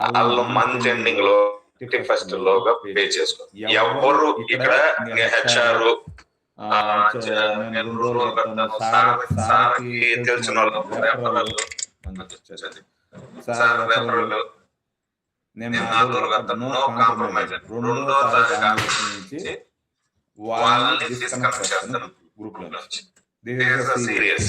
వాళ్ళు month ending లో first లోగా పే చేసుకో. ఎవరు ఇక్కడ హెచ్ఆర్ నేను 2 రోజులు కడతాను సార్కి తెలిసిన వాళ్ళు రెఫరల్ సార్ రెఫరల్ నేను 4 రోజులు కడతాను, నో కాంప్రమైజ్. 2వ తారీఖు నుంచి వాళ్ళని డిస్కనెక్ట్ చేస్తాను గ్రూప్ నుంచి. This is serious.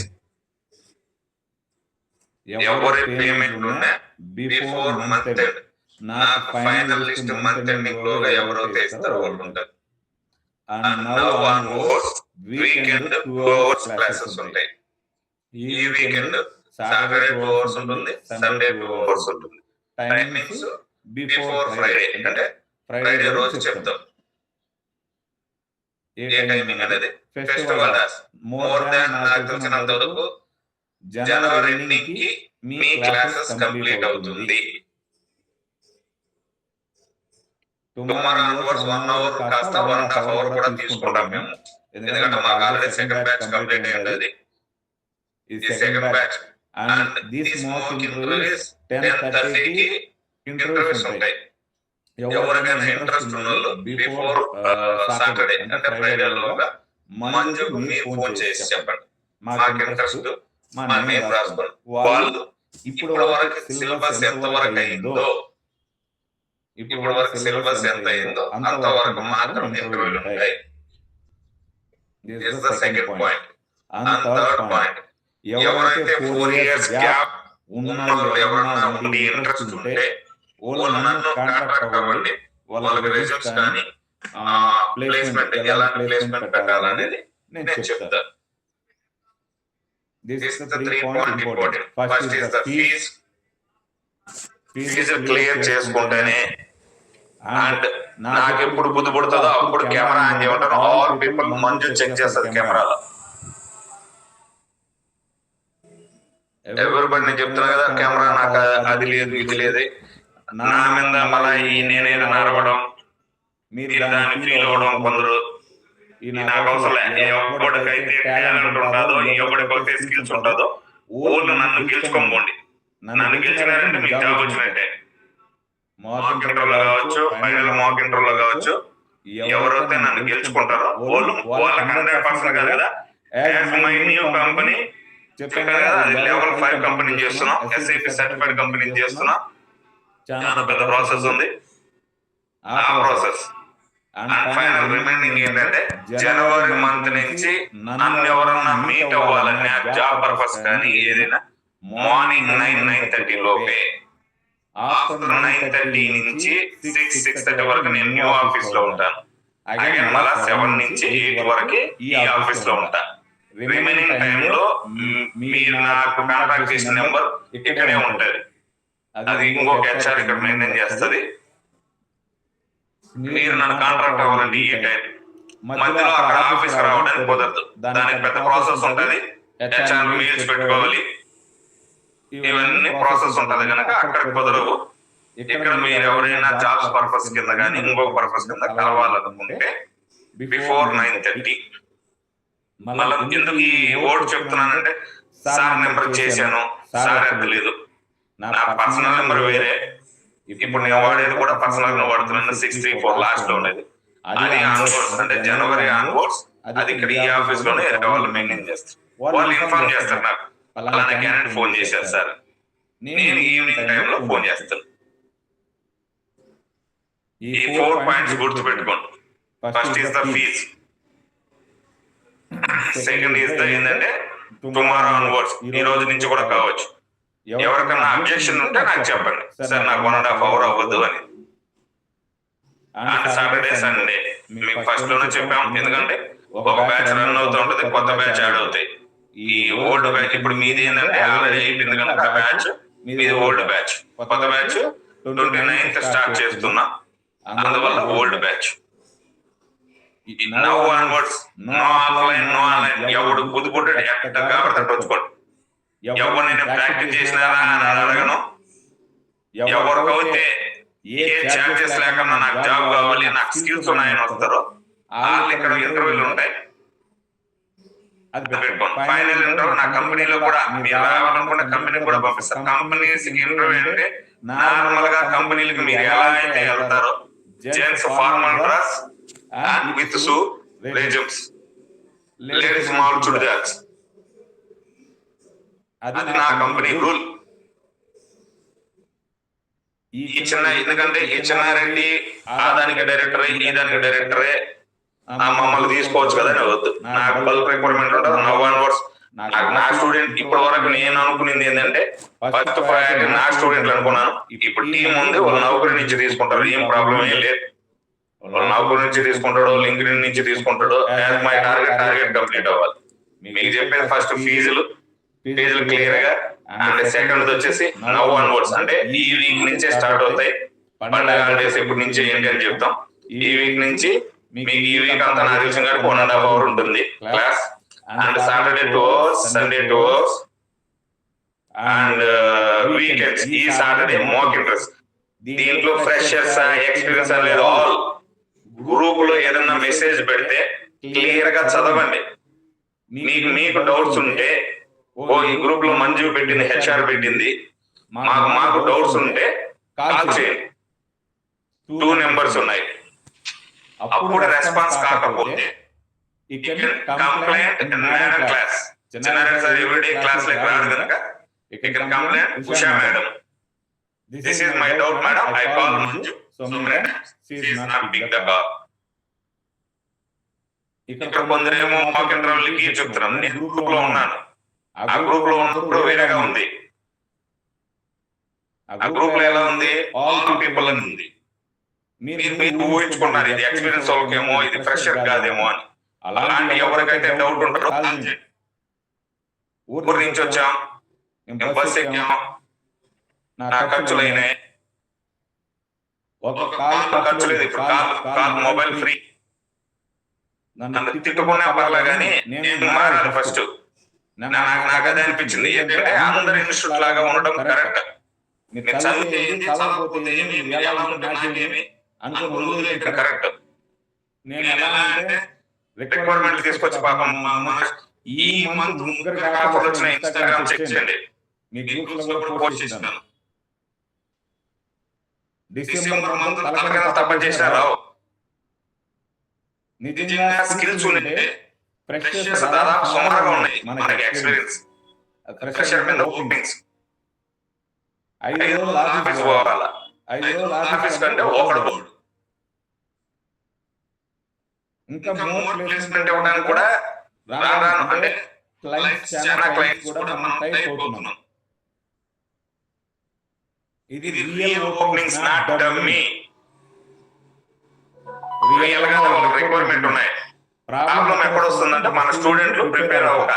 ఎవరి పేమెంట్ ఉన్నా బిఫోర్ మంత్ ఎండ్, నాకు ఫైనల్ లిస్ట్ మంత్ ఎండింగ్ లోగా ఎవరైతే ఇస్తారో వాళ్ళు ఉంటారు. And now onwards weekend 2 hours classes ఉంటాయి. ఈ వీకెండ్ సాటర్డే 2 hours ఉంటుంది, సండే 2 hours ఉంటుంది. టైమింగ్స్ బిఫోర్ ఫ్రైడే, అంటే ఫ్రైడే రోజు చెప్తాం ఏ టైమింగ్ అనేది. ఫెస్టివల్ మోర్ దాన్ నాకు తెలిసినంత వరకు జనవరి ఎండింగ్ కి మీ క్లాసెస్ కంప్లీట్ అవుతుంది. టుమారో ఆన్వర్డ్స్ 1 hour కాస్త 1.5 hour కూడా తీసుకుంటాం మేము, ఎందుకంటే మాకు ఆల్రెడీ సెకండ్ బ్యాచ్ కంప్లీట్ అయ్యింది. ఈ second batch and this mock interviews 10:30 కి ఇంటర్వ్యూస్ ఉంటాయి. ఎవరికైనా ఇంట్రెస్ట్ ఉన్న వాళ్ళు బిఫోర్ సాటర్డే అంటే ఫ్రైడే లోగా మంజుకు మీరు ఫోన్ చేసి చెప్పండి, మాకు ఇంట్రెస్ట్, మా నేమ్ రాసుకోండి. వాళ్ళు ఇప్పుడు వరకు సిలబస్ ఎంత వరకు అయిందో, ఇప్పుడు వరకు సిలబస్ ఎంత అయిందో అంతవరకు మాత్రం ఇంటర్వ్యూలు ఉంటాయి. This the second point. And third point, ఎవరైతే 4 years గ్యాప్ ఉన్న వాళ్ళు ఎవరైనా ఉండి ఇంట్రెస్ట్ ఉంటే వాళ్ళు నన్ను కాంటాక్ట్ అవ్వండి. వాళ్ళకి రిజల్ట్స్ కానీ ప్లేస్మెంట్ ఎలాంటి ప్లేస్మెంట్ పెట్టాలనేది నేను చెప్తాను. This is the 3 point important. First is the fees. Fee clear చేసుకుంటేనే, అండ్ నాకు ఎప్పుడు బుద్ధి పుడుతుందో అప్పుడు కెమెరా ఆన్ చేయమంటారు. ఆల్ పీపుల్ మంజు చెక్ చేస్తారు కెమెరాలో. ఎవరిబడి నేను చెప్తున్నా కదా, కెమెరా నాకు అది లేదు ఇది లేదు, నా మీద మళ్ళీ నేనేదో నడవడం, మీరు దాన్ని ఫీల్ అవ్వడం కొందరు. నాకు అవసరం ఎవరికైతే టాలెంట్ ఉంటుందో, ఎవరికైతే స్కిల్స్ ఉంటుందో వాళ్ళు నన్ను గెలుచుకోండి. నన్ను గెలిచినారంటే మీకు జాబ్ వచ్చినట్టే. మాక్ ఇంటర్వ్యూలో కావచ్చు, ఫైనల్ మాక్ ఇంటర్వ్యూలో కావచ్చు, ఎవరైతే నన్ను గెలుచుకుంటారో వాళ్ళు వాళ్ళకి 100% కదా. యాజ్ మై న్యూ కంపెనీ చెప్పాను కదా, అది లెవెల్ 5 కంపెనీ చేస్తున్నాం, SAP సర్టిఫైడ్ కంపెనీ చేస్తున్నాం. చాలా పెద్ద ప్రాసెస్ ఉంది. ఆ ప్రాసెస్ అండ్ ఫైనల్ రిమైనింగ్ ఏంటంటే జనవరి మంత్ నుంచి నన్ను ఎవరన్నా మీట్ అవ్వాలని జాబ్ పర్పస్ కానీ ఏదైనా మార్నింగ్ 9-9:30 లోపే, ఆఫ్టర్ 9:30 నుంచి 6-6:30 వరకు నేను న్యూ ఆఫీస్ లో ఉంటాను. అగైన్ మళ్ళా 7 నుంచి 8 వరకు ఈ ఆఫీస్ లో ఉంటాను. రిమైనింగ్ టైంలో మీరు నాకు కాంటాక్ట్ చేసిన నెంబర్ ఇక్కడే ఉంటుంది, అది ఇంకొక హెచ్ఆర్ ఇక్కడ మెయింటైన్ చేస్తుంది. మీరు నన్ను కాంట్రాక్ట్ అవ్వాలంటే ఈ టైం మధ్యలో అక్కడ ఆఫీస్ రావడానికి కుదరదు, దానికి పెద్ద ప్రాసెస్ ఉంటుంది. హెచ్ఆర్ మెయిల్స్ పెట్టుకోవాలి, ఇవన్నీ ప్రాసెస్ ఉంటుంది కనుక అక్కడ కుదరవు. ఇక్కడ మీరు ఎవరైనా జాబ్స్ పర్పస్ కింద కానీ ఇంకొక పర్పస్ కింద కలవాలనుకుంటే బిఫోర్ 9:30. మళ్ళీ ఎందుకు ఈ ఓట్ చెప్తున్నానంటే, సార్ నెంబర్ చేశాను, సార్ ఎత్తలేదు, నా పర్సనల్ నెంబర్ వేరే. ఇప్పుడు నేను వాడేది కూడా పర్సనల్ గా వాడుతున్నాను, 634 లాస్ట్ లో ఉండేది. అది ఆన్వర్డ్స్ అంటే జనవరి ఆన్వర్డ్స్, అది ఇక్కడ ఈ ఆఫీస్ లోనే వాళ్ళు మెయింటైన్ చేస్తారు. వాళ్ళు ఇన్ఫార్మ్ చేస్తారు నాకు, అలానే క్యాండిడేట్ ఫోన్ చేశారు సార్, నేను ఈవినింగ్ టైంలో ఫోన్ చేస్తాను. ఈ 4 పాయింట్స్ గుర్తు పెట్టుకోండి. First is the fees, second is the ఏంటంటే టుమారో ఆన్వర్డ్స్, ఈ రోజు నుంచి కూడా కావచ్చు. ఎవరికైనా అబ్జెక్షన్ ఉంటే నాకు చెప్పండి, సార్ నాకు 1.5 hour అవ్వద్దు అని. అండ్ సాటర్డే సండే మీకు ఫస్ట్ లోనే చెప్పాం, ఎందుకంటే ఒక బ్యాచ్ రన్ అవుతూ ఉంటుంది, కొత్త బ్యాచ్ యాడ్ అవుతాయి. ఈ ఓల్డ్ బ్యాచ్ ఇప్పుడు మీది ఏంటంటే ఆల్రెడీ అయిపోయింది కనుక ఆ బ్యాచ్ మీది ఓల్డ్ బ్యాచ్. కొత్త బ్యాచ్ 29th స్టార్ట్ చేస్తున్నా, అందువల్ల old batch. Now onwards no online, no online. ఎవడు బుద్ధిపుట్టాడు ఎక్కడ కాబట్టి వచ్చుకోండి. ఎవరు నేను ప్రాక్టీస్ చేసినారా అని అడగను. ఎవరికైతే ఏ ఛార్జెస్ లేకుండా నాకు జాబ్ కావాలి, నాకు స్కిల్స్ ఉన్నాయని వస్తారో వాళ్ళు ఇక్కడ ఇంటర్వ్యూలు ఉంటాయి, అది పెట్టుకోండి. ఫైనల్ ఇంటర్వ్యూ నా కంపెనీలో కూడా మీరు రావాలనుకున్న కంపెనీ కూడా పంపిస్తారు. కంపెనీస్ ఇంటర్వ్యూ అంటే నార్మల్ గా కంపెనీలకు మీరు ఎలా అయితే వెళ్తారో gents formal dress and with shoe resumes, ladies మామూలు చుడిదార్స్. అది నా కంపెనీ రూల్. ఈ చిన్న ఎందుకంటే ఈ చిన్నారెడ్డి ఆ దానికి డైరెక్టరే ఈ దానికి డైరెక్టరే మమ్మల్ని తీసుకోవచ్చు కదా అని వద్దు. నాకు బల్క్ రిక్వైర్మెంట్ ఉంటుంది. నవ్ ఆన్వర్డ్స్ నా స్టూడెంట్ ఇప్పటి వరకు నేను అనుకునేది ఏంటంటే ఫస్ట్ ప్రయారిటీ నా స్టూడెంట్లు అనుకున్నాను. ఇప్పుడు టీం ఉంది, వాళ్ళు నౌకరి నుంచి తీసుకుంటారు, ఏం ప్రాబ్లం ఏం లేదు. వాళ్ళు నౌకరి నుంచి తీసుకుంటాడు, లింక్డ్ఇన్ నుంచి తీసుకుంటాడు. మై టార్గెట్ కంప్లీట్ అవ్వాలి. మీకు చెప్పేది ఫస్ట్ ఫీజులు క్లియర్ గా, అండ్ సెకండ్ వచ్చేసి నవ్ ఆన్వర్డ్స్ అంటే ఈ వీక్ నుంచే స్టార్ట్ అవుతాయి. పండుగ హాలిడేస్ ఎప్పటి నుంచి ఏంటి అని చెప్తాం. ఈ వీక్ నుంచి మీకు ఈ వీక్ అంతా నాకు తెలిసిన కానీ 1.5 hours ఉంటుంది class, and Saturday 2 hours, Sunday 2 hours, and weekends ఈ సాటర్డే మాక్ ఇంట్రెస్ట్. దీంట్లో ఫ్రెషర్స్ ఎక్స్పీరియన్స్ అనేది ఆల్ గ్రూప్ లో ఏదన్నా మెసేజ్ పెడితే క్లియర్ గా చదవండి. మీకు డౌట్స్ ఉంటే ఈ గ్రూప్ లో మంజు పెట్టింది, హెచ్ఆర్ పెట్టింది, మాకు డౌట్స్ ఉంటే కాల్ చేయండి. 2 numbers ఉన్నాయి. అప్పుడు రెస్పాన్స్ కాకపోతే complaint madam class, general sir everyday class like రాదు కనుక complaint Usha madam, this is my doubt madam, I call Manju, so madam she is not pick the call. ఇక్కడ కొందరేమో మాక్ ఇంటర్వ్యూలకి చెప్తున్నాను, నేను గ్రూప్ లో ఉన్నాను. ఆ గ్రూప్ లో ఉన్నప్పుడు వేరేగా ఉంది. ఆ గ్రూప్ లో ఎలా ఉంది, ఆల్ పీపుల్ అని ఉంది. మీరు ఊహించుకున్నారు ఇది ఎక్స్పీరియన్స్ వాళ్ళకేమో, ఇది ఫ్రెషర్ కాదేమో అని. అలాంటి ఎవరికైతే డౌట్ ఉంటుందో ఊరి నుంచి వచ్చాం, మేము బస్ ఎక్కాం, నా ఖర్చులు అయినాయి, ఒక ఖర్చు లేదు. ఇప్పుడు కాల్ మొబైల్ ఫ్రీ. నన్ను తిట్టుకునే పర్లే కానీ నేను మారాలి ఫస్ట్. నాకు అదే అనిపించింది. ఏంటంటే అందరు ఇన్స్టిట్యూట్ లాగా ఉండడం కరెక్ట్. మీరు చదివితే ఏంటి, చదవకపోతే ఏమి, ఎలా ఉంటే నాకేమి అనుకుని వదిలేయడం కరెక్ట్. నేను ఎలా అంటే రిక్వైర్మెంట్ తీసుకొచ్చి పాపం ఈ మంత్ 3 కాకపోతే వచ్చిన ఇన్స్టాగ్రామ్ చెక్ చేయండి, మీ గ్రూప్స్ లో కూడా పోస్ట్ చేస్తున్నాను. డిసెంబర్ మంత్ తలకైనా తప్ప చేసినారా? నిజంగా స్కిల్స్ ఉంటే ఫ్రెషర్స్ దాదాపు సుమారుగా ఉన్నాయి మనకి ఎక్స్పీరియన్స్. ఫ్రెషర్ మీద ఓపెనింగ్స్ 5 రోజులు ఆఫీస్ పోవాలా, 5 రోజులు ఆఫీస్ కంటే ఒకడు పోడు. ఇంకా మోర్ ప్లేస్మెంట్ ఇవ్వడానికి కూడా రాను అంటే చాలా క్లయింట్స్ కూడా మనం టైప్ అవుతున్నాం. ఇది real openings, not dummy. Real గా వాళ్ళకి రిక్వైర్మెంట్ ఉన్నాయి. ప్రాబ్లం ఎక్కడ వస్తుందంటే మన స్టూడెంట్లు ప్రిపేర్ అవ్వక.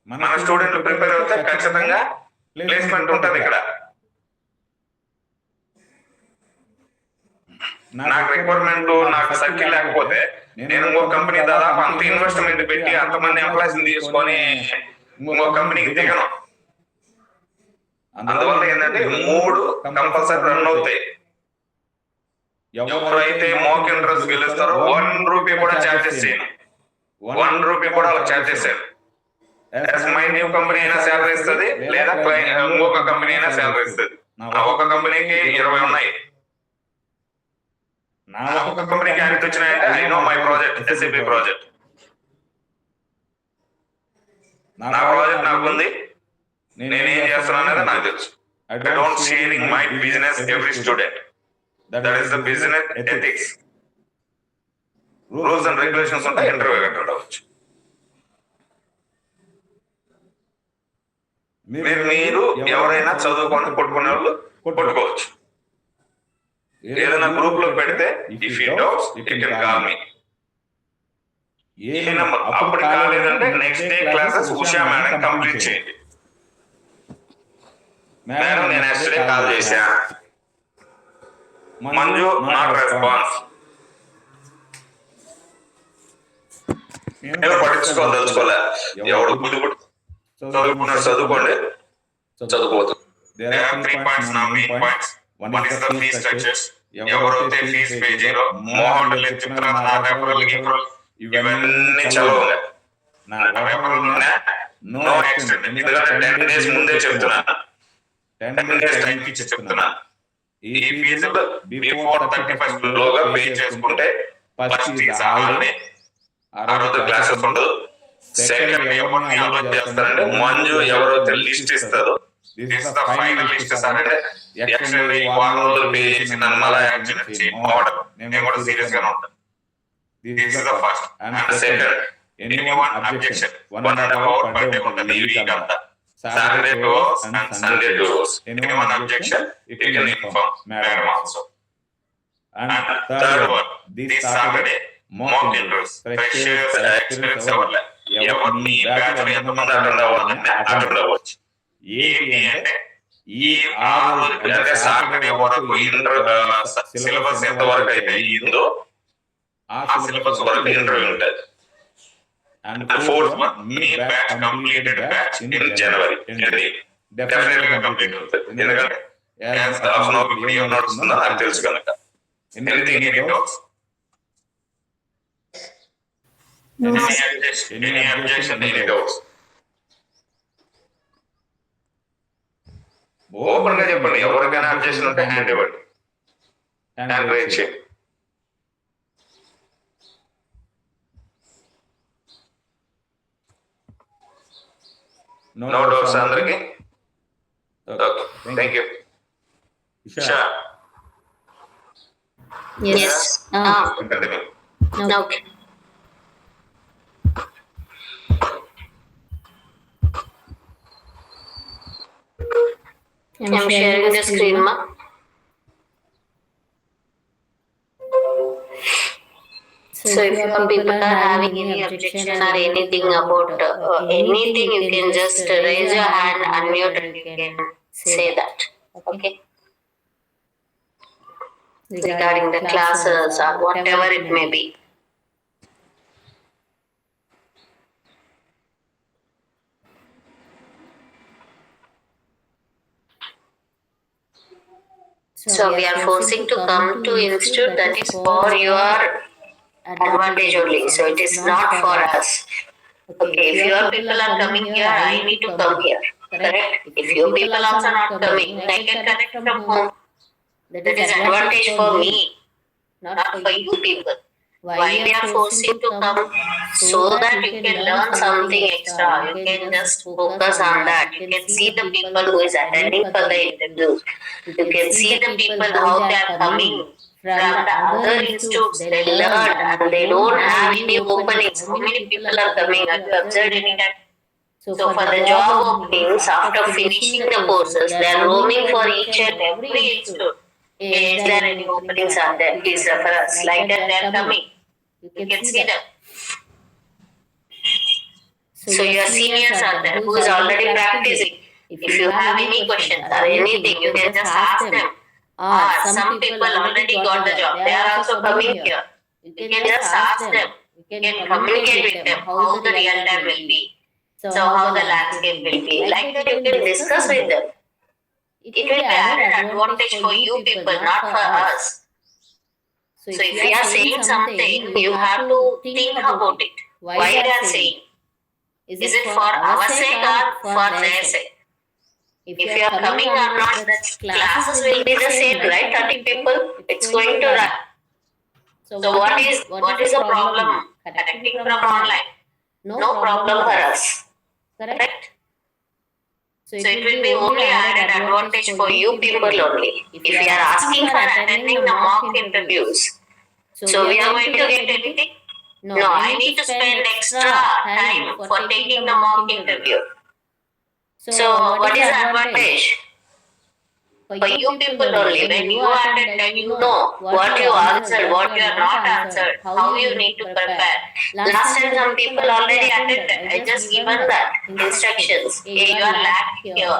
మన స్టూడెంట్లు ప్రిపేర్ అవుతే ఖచ్చితంగా ప్లేస్మెంట్ ఉంటుంది. ఇక్కడ నాకు రిక్వైర్మెంట్, నాకు సర్కిల్ లేకపోతే నేను ఇంకో కంపెనీ దాదాపు అంత ఇన్వెస్ట్మెంట్ పెట్టి అంతమంది ఎంప్లాయీస్ తీసుకొని ఇంకో కంపెనీకి దిగను. అందువల్ల ఏంటంటే 3 కంపల్సరీ రన్ అవుతాయి. ఎవరైతే మోక్ ఇంట్రెస్ట్ గెలుస్తారో 1 రూపీ కూడా చార్జెస్ చేయను. 1 రూపీ కూడా వాళ్ళకి చార్జెస్ చేయను. మై న్యూ కంపెనీ అయినా శాలరీ ఇస్తుంది, లేదా ఇంకొక కంపెనీ అయినా శాలరీ ఇస్తుంది. నా ఒక కంపెనీకి 20 ఉన్నాయి. నా ఒక కంపెనీకి ఎంత వచ్చినాయంటే I know my project, SAP project. నా ప్రాజెక్ట్ నాకు ఉంది, నేనేం చేస్తున్నాను అనేది నాకు తెలుసు. I don't sharing my business every student. That is the business ethics. Rules and regulations ఉంటాయి, ఇంటర్వ్యూ అటెండ్ అవ్వచ్చు. మీరు ఎవరైనా చదువుకొని కొట్టుకునే వాళ్ళు కొట్టుకోవచ్చు. ఏదైనా గ్రూప్ లో పెడితే if you doubts you can call me. ఏ నెంబర్ అప్పుడు కాలేదంటే next day classes Usha madam complete చేయండి. మేడం నేను నెక్స్ట్ డే కాల్ చేశా, మంజు నాట్ రెస్పాన్స్, నేను పట్టించుకోదలుచుకోలే. ఎవడు చదువుకున్నాడు చదువుకోండి, చదువుకోవద్దు. There are 3 points now, main points. One is the fee structures. ఎవరైతే ఫీజ్ పే చేయరో మోహన్ చెప్తున్నారు నా రెఫరల్ ఇవన్నీ చదవాలి. నా రెఫరల్ నో ఎక్స్టెండ్. ఎందుకంటే 10 days ముందే చెప్తున్నాను. 10 days టైం ఇచ్చి చెప్తున్నా. ఈ ఫీజులు బిఫోర్ 31st లోగా పే చేసుకుంటే ఫస్ట్ ఈజ్ హాలిడే, ఆ రోజు క్లాసెస్ ఉండదు. సెకండ్ ఎవరిని అలౌ చేస్తారంటే మంజు ఎవరో లిస్ట్ ఇస్తారు. This is the final list sir. అంటే ఎక్స్టెండ్ వారం రోజులు పే చేసి నన్ను మళ్ళీ యాక్సిడెంట్ చేయడం నేను కూడా సీరియస్ గానే ఉంటాను. This is the first. And second, anyone objection 1.5 hour per day ఉంటుంది ఈ వీక్ అంతా. Saturday 2 hours and Sunday 2 hours. Anyone objection, you can inform madam also. And third one, this Saturday, mock interviews, freshers, experience ఎవరు మీ batch లో ఎంతమంది attend అవ్వాలంటే attend అవ్వచ్చు. ఏంటి అంటే ఈ 6 అంటే సాటర్డే వరకు సిలబస్ ఎంత వరకు అయితే అయ్యిందో ఆ సిలబస్ వరకు ఇంటర్వ్యూ ఉంటుంది. And fourth one, me batch completed batch in January. Definitely complete అవుతుంది. ఎందుకంటే as of now ఇప్పుడు ఏం నడుస్తుందో నాకు తెలుసు కనుక. Anything, any doubts? Any objection, any doubts? Open గా చెప్పండి. ఎవరికైనా అబ్జెక్షన్ ఉంటే హ్యాండ్ ఇవ్వండి, హ్యాండ్ రైజ్ చేయండి. No doubts అందరికి? Okay, thank you. Isha. Yes. Continue. Okay. I'm sharing the screen, ma. So if your people are having any objection or anything about anything, you can just raise your hand, unmute, and you can say that. Okay. Regarding the classes or whatever it may be. So we are forcing to come to institute, that is for your advantage only. So it is not for us. Okay, if your people are coming here, I need to come here. Correct? If your people are also not coming, I can connect from home. That is advantage for me, not for you people. Why we are forcing to come? So that you can learn something extra. You can just focus on that. You can see the people who is attending for the interview. You can see the people how they are coming from the other institutes. They learn and they don't have any openings. How many people are coming? Have you observed any time? So for the job openings, after finishing the courses, they are roaming for each and every institute. Is there any openings are there? Please refer us. Like that they are coming. You can see them. So your seniors are there who is already practicing. If you have any questions or anything, you can just ask them. Some people already got the job. They are also coming here. You can just ask them. You can communicate with them how the real time will be. So how the landscape will be. Like that you can discuss with them. It will be added advantage for you people, not for us. So if we are saying something, you have to think about it. Why they are saying? Is it for our sake or for their sake? If you are coming or not, the classes will be the same, right? 30 people, it's going to run. So what is the problem? Connecting from online? No problem for us. Correct? So it will be only added advantage for you people only. If you are asking for attending the mock interviews, so we are going to get anything? No, I need to spend extra time for taking the mock interview. So what is the advantage? For you people only. When you attend, then you know what you answered, what you are not answered, how you need to prepare. Last time some people already attended. I just given that instructions. Hey, you are lacking here.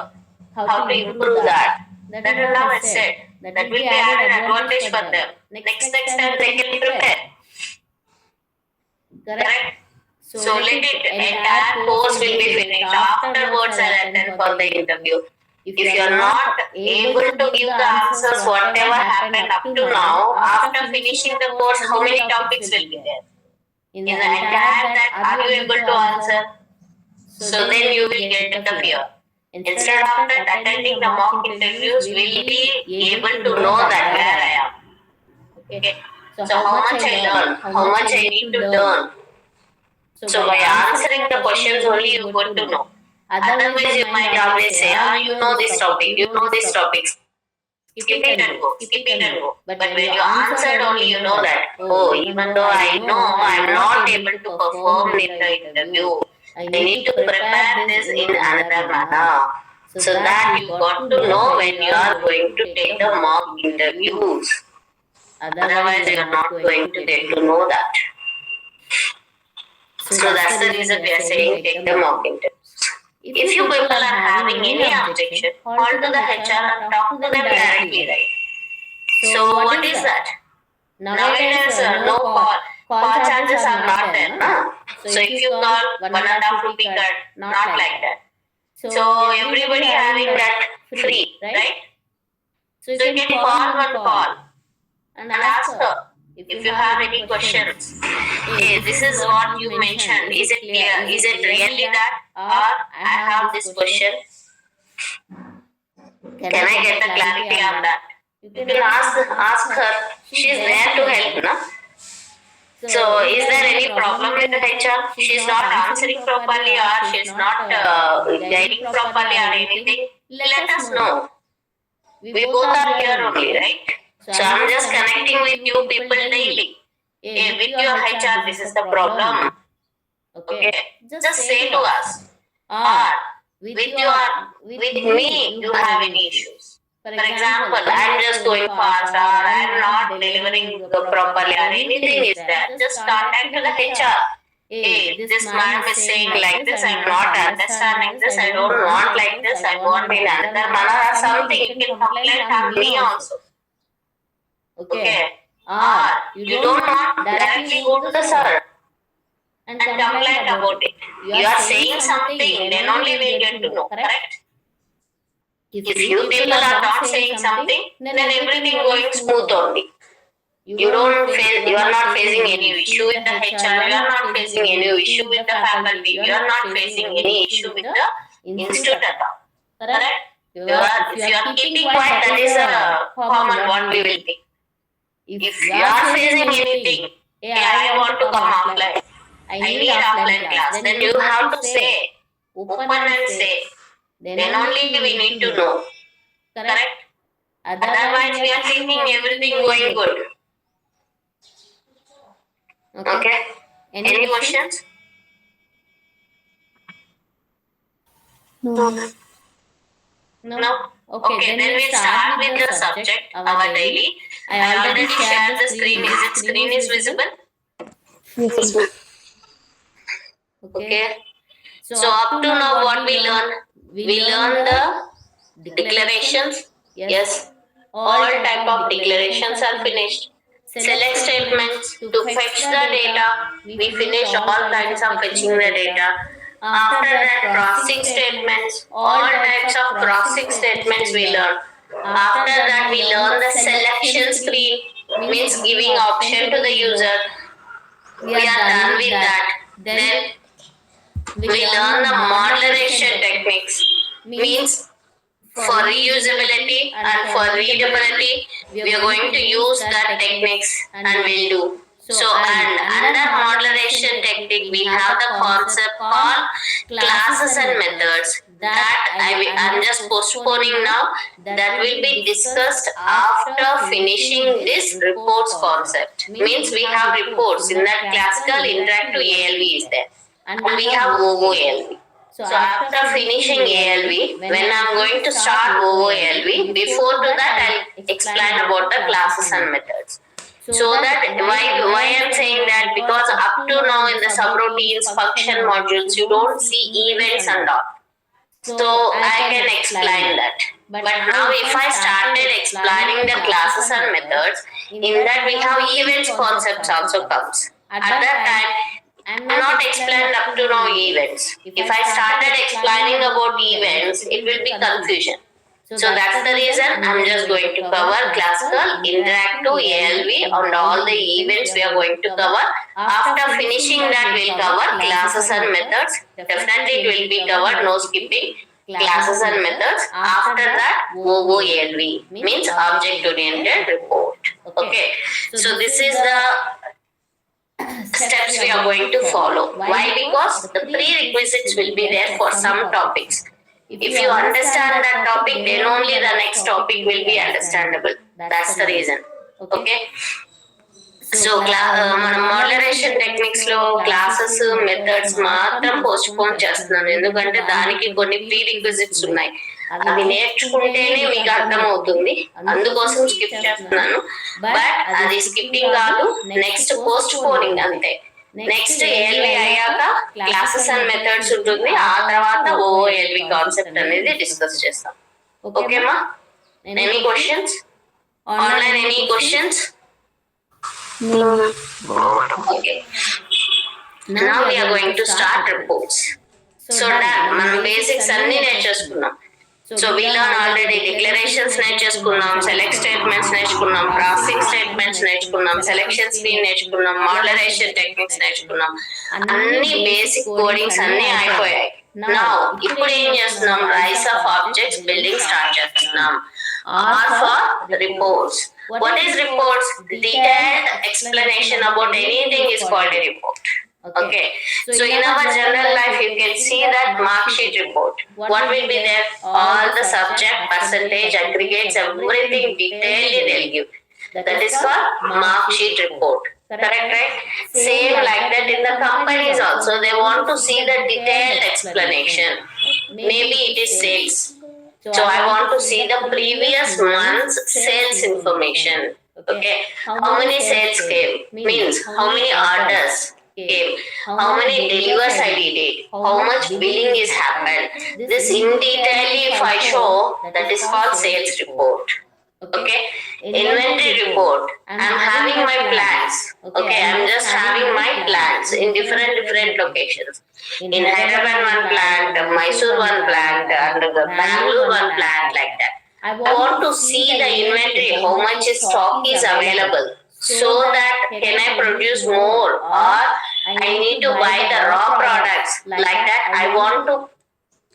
How to improve that? That is now I said. That will be added advantage for them. Next time they can prepare. Correct? So let it, entire course will be finished. Afterwards I'll attend for the interview. If you are not able to give the answers whatever happened up to now, after finishing the course, how many topics will be there? In the entire that, are you able to answer? So then you will get the fear. Instead of that, attending the mock interviews will be able to know that where I am. Okay. So how much I learn, how much I need to learn. So by answering the questions only you got to know. Otherwise you might always say, you know this topic, you know this topic. Skip it and go, skip it and go. But when you answered only you know that, oh, even though I know I'm not able to perform in the interview, I need to prepare this in another manner. So that you got to know when you are going to take the mock interviews. Otherwise you are not going to get to know that. So that's the reason we are saying take the mock interviews. If you people are having any objection, call to the HR and talk to them directly, right? So what is that? Nowadays, no call charges are not there. No? So if you call, 1.5 rupee cut, not like that. So everybody having that free, right? So you can call one call and ask her if you have any questions. Hey, this is what you mentioned. Is it clear? Is it really that? Or I have this question. Can I get the clarity on that? You can ask her. She's there to help, no? So is there any problem with the HR? She's not answering properly or she's not guiding properly or anything? Let us know. We both are here only, right? So I'm just connecting with you people daily. Hey, with your HR, this is the problem. Okay, just say to us. Or with me, you have any issues. For example, I'm just going fast or I'm not delivering properly or anything is there. Just contact to the HR. Hey, this man is saying like this, I'm not understanding this, I don't want like this, I want in another manner or something. You can complain on me also. Okay. Or you don't want directly go to the sir and complain about it. You are saying something, then only we get to know, correct? If you people are not saying something, then everything going smooth only. You are not facing any issue with the HR, you are not facing any issue with the faculty, you are not facing any issue with the institute at all. Correct? If you are keeping quiet, that is a common what we will be. If you are facing anything, hey, I want to come offline, I need offline class, then you have to say, open and say, then only we need to know. Correct? Otherwise we are thinking everything going good. Okay? Any questions? No. No? Okay, then we start with the subject, our daily. I already shared the screen. Is it screen is visible? Yes. Okay. So up to now what we learn? We learn the declarations. Yes. All type of declarations are finished. Select statements to fetch the data. We finish all kinds of fetching the data. After that, processing statements. All types of processing statements we learn. After that, we learn the selection screen, means giving option to the user. We are done with that. Then we learn the modulation techniques, means for reusability and for readability, we are going to use that techniques and we'll do. So, and under modulation technique, we have the concept called classes and methods. That I'm just postponing now. That will be discussed after finishing this reports concept. Means we have reports in that classical interactive ALV is there. And we have OVO ALV. So after finishing ALV, when I'm going to start OVO ALV, before to that I'll explain about the classes and methods. So that why I'm saying that, because up to now in the subroutines, function modules, you don't see events and all. So I can explain that. But now if I started explaining the classes and methods, in that we have events concepts also comes. At that time, I'm not explained up to now events. If I started explaining about events, it will be confusion. So that's the reason I'm just going to cover classical, interactive, ALV and all the events we are going to cover. After finishing that, we'll cover classes and methods. Definitely it will be covered, no skipping. classes and methods. After that, OOLV means object oriented report. Okay. So this is the steps we are going to follow. Why? Because the prerequisites will be there for some topics. If you understand that topic, then only the next topic will be understandable. That's the reason. Okay. So మనం మాడ్యులరేషన్ techniques లో classes methods మాత్రం post phone చేస్తున్నాను, ఎందుకంటే దానికి కొన్ని pre requisites ఉన్నాయి. అవి నేర్చుకుంటేనే మీకు అర్థమవుతుంది, అందుకోసం స్కిప్ చేస్తున్నాను. బట్ అది స్కిప్పింగ్ కాదు, నెక్స్ట్ పోస్ట్ పోనింగ్ అంతే. నెక్స్ట్ ఏఎల్వి అయ్యాక క్లాసెస్ అండ్ మెథడ్స్ ఉంటుంది, ఆ తర్వాత ఓఎల్వి కాన్సెప్ట్ అనేది డిస్కస్ చేస్తాం. ఓకేమా? Any questions online? Any questions? Okay. Now we are going to start reports. So done. మనం బేసిక్స్ అన్ని నేర్చేసుకున్నాం. So we learn already declarations నేర్చేసుకున్నాం, సెలెక్ట్ స్టేట్మెంట్స్ నేర్చుకున్నాం, ప్రాసెసింగ్ స్టేట్మెంట్స్ నేర్చుకున్నాం, సెలెక్షన్ స్క్రీన్ నేర్చుకున్నాం, మాడ్యులరేషన్ టెక్నిక్స్ నేర్చుకున్నాం. అన్ని బేసిక్ కోడింగ్స్ అన్ని అయిపోయాయి. Now ఇప్పుడు ఏం చేస్తున్నాం? Rice of objects building start చేస్తున్నాం. R for reports. What is reports? Detailed explanation about anything is called a report. Okay. So in our general life, you can see that mark sheet report. What will be there? All the subject, percentage, aggregates, everything detailedly they'll give. That is called mark sheet report. Correct, right? Same like that in the companies also. They want to see the detailed explanation. Maybe it is sales. So I want to see the previous month's sales information. Okay. How many sales came? Means how many orders came? How many delivers I did? How much billing is happened? This in detail if I show, that is called sales report. Okay. Inventory report. I'm having my plans. Okay. I'm just having my plans in different locations. In Hyderabad one plant, Mysore one plant, and the Bangalore one plant, like that. I want to see the inventory, how much stock is available, so that can I produce more, or I need to buy the raw products, like that. I want to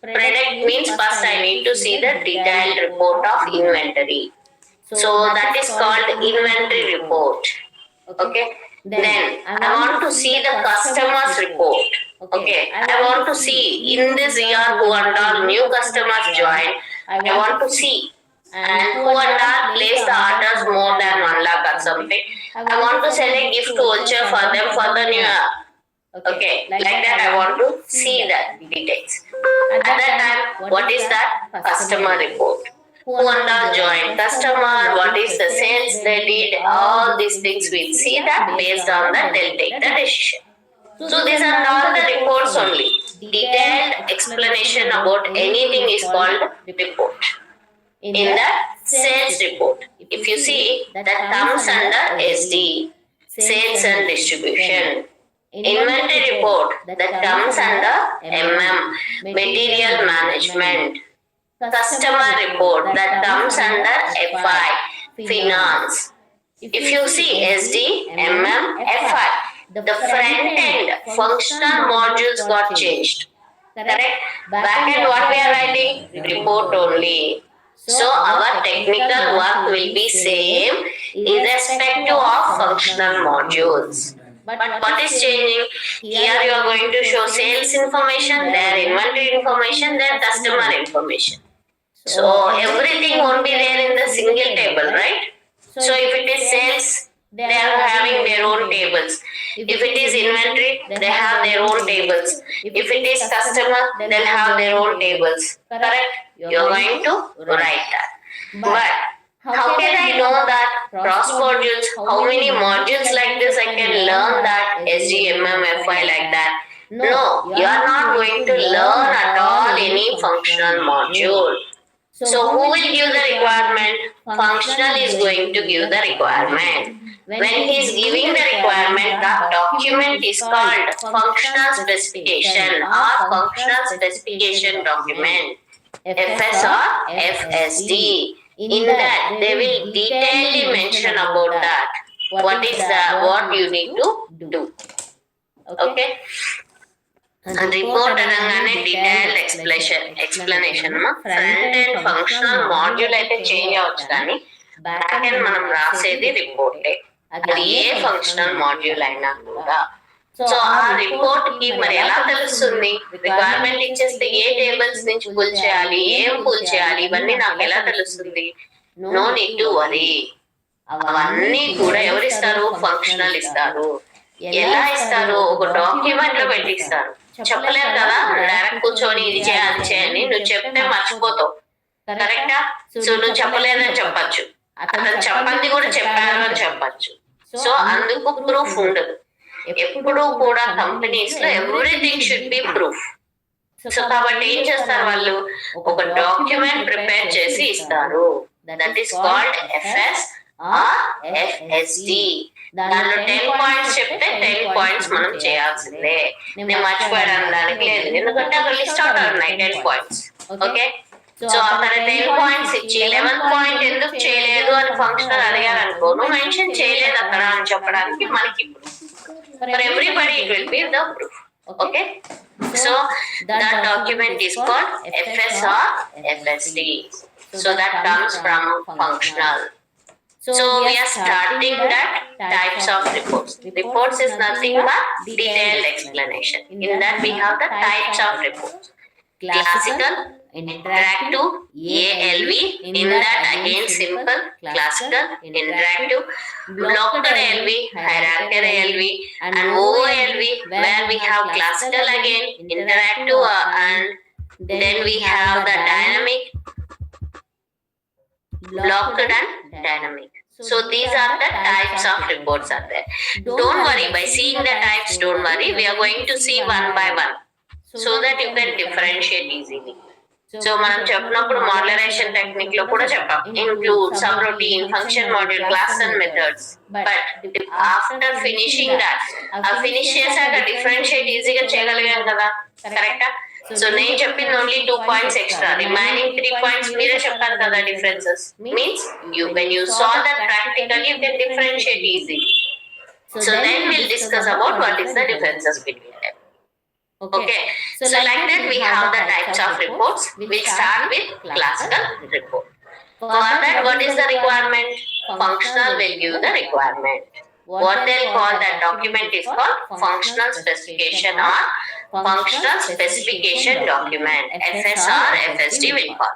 predict, means first I need to see the detailed report of inventory. So that is called inventory report. Okay. Then I want to see the customers report. Okay. I want to see in this year who and all new customers joined. I want to see and who and all place the orders more than 1 lakh or something. I want to sell a gift voucher for them for the new year. Okay. Like that I want to see that details. At that time, what is that? Customer report. Who and all joined, customer, what is the sales they did, all these things we'll see that. Based on that they'll take the decision. So these are all the reports only. Detailed explanation about anything is called report. In the sales report, if you see, that comes under SD, sales and distribution. Inventory report, that comes under MM, material management. Customer report, that comes under FI, finance. If you see SD, MM, FI, the front end functional modules got changed. Correct? Back end what we are writing? Report only. So our technical work will be same irrespective of functional modules. But what is changing? Here you are going to show sales information, their inventory information, their customer information. So everything won't be there in the single table, right? So if it is sales, they are having their own tables. If it is inventory, they have their own tables. If it is customer, they'll have their own tables. Correct? You are going to write that. But how can I know that cross modules? How many modules like this I can learn that SGMM, FI like that? No, you are not going to learn at all any functional module. So who will give the requirement? Functional is going to give the requirement. When he is giving the requirement, the document is called functional specification or functional specification document. FS or FSD. In that, they will detailedly mention about that. What you need to do. Okay. Report అనగానే detailed explanation front end functional module అయితే change అవ్వచ్చు కానీ back end మనం రాసేది రిపోర్టే, అది ఏ functional module అయినా కూడా. So ఆ రిపోర్ట్ కి మరి ఎలా తెలుస్తుంది? రిక్వైర్మెంట్ ఇచ్చేస్తే ఏ టేబుల్స్ నుంచి పుల్ చేయాలి, ఏం పుల్ చేయాలి, ఇవన్నీ నాకు ఎలా తెలుస్తుంది? No need to worry. అవన్నీ కూడా ఎవరిస్తారు? ఫంక్షనల్ ఇస్తారు. ఎలా ఇస్తారు? ఒక డాక్యుమెంట్ లో పెట్టిస్తారు. చెప్పలేరు కదా డైరెక్ట్ కూర్చొని ఇది చేయాలి అది చేయని. నువ్వు చెప్తే మర్చిపోతావు, కరెక్టా? సో నువ్వు చెప్పలేదని చెప్పచ్చు, అతను చెప్పండి కూడా చెప్పారు అని చెప్పచ్చు. సో అందుకు ప్రూఫ్ ఉండదు. ఎప్పుడు కూడా కంపెనీస్ లో everything should be proof. So కాబట్టి ఏం చేస్తారు వాళ్ళు? ఒక డాక్యుమెంట్ ప్రిపేర్ చేసి ఇస్తారు. That is called FS or FSD. దాంట్లో 10 పాయింట్స్ చెప్తే 10 పాయింట్స్ మనం చేయాల్సిందే. నేను మర్చిపోయాను దానికి లేదు, ఎందుకంటే అక్కడ లిస్ట్ అవుట్ ఉన్నాయి 10 పాయింట్స్. ఓకే, సో అక్కడ 10 పాయింట్స్ ఇచ్చి 11th పాయింట్ ఎందుకు చేయలేదు అని ఫంక్షనల్ అడిగారు అనుకో, నువ్వు మెన్షన్ చేయలేదు అక్కడ అని చెప్పడానికి మనకి for everybody it will be the proof. Okay, so that document is called FS or FSD. So that comes from functional. So we are starting that types of reports. Reports is nothing but detailed explanation. In that we have the types of reports. Classical, interactive, ALV. In that again simple, classical, interactive, blocked LV, hierarchical LV, and OLV, where we have classical again, interactive, and then we have the dynamic, blocked and dynamic. So these are the types of reports are there. Don't worry, by seeing the types, don't worry. We are going to see one by one so that you can differentiate easily. So మనం చెప్పినప్పుడు modularisation technique లో కూడా చెప్పాం, include, sub routine, function module, class and methods. But after finishing that, ఆ finish చేశాక differentiate ఈజీగా చేయగలిగాం కదా, కరెక్టా? సో నేను చెప్పింది only 2 points extra, remaining 3 points మీరే చెప్పారు కదా. Differences means when you saw that practically you can differentiate easily. So then we'll discuss about what is the differences between them. Okay, so like that we have the types of reports. We'll start with classical report. For that, what is the requirement? Functional will give the requirement. What they'll call that document is called functional specification or functional specification document. FS or FSD will call.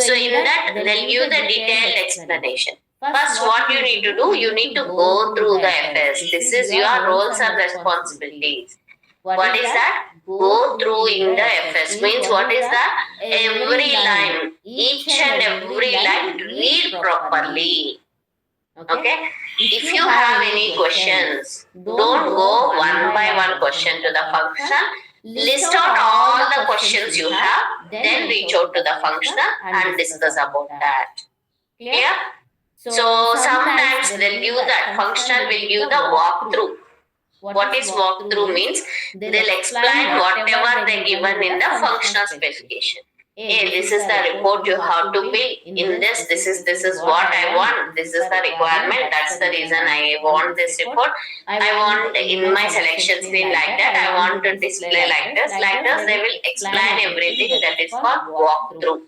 So in that they'll give the detailed explanation. First, what you need to do, you need to go through the FS. This is your roles and responsibilities. What is that? Go through in the FS means what is that? Every line, each and every line, read properly. Okay? If you have any questions, don't go one by one question to the function. List out all the questions you have, then reach out to the functional and discuss about that. Clear? So sometimes they'll give that functional will give the walkthrough. What is walkthrough means? They'll explain whatever they given in the functional specification. Hey, this is the report you have to build. In this is what I want. This is the requirement. That's the reason I want this report. I want in my selection screen like that. I want to display like this. Like this, they will explain everything. That is called walkthrough.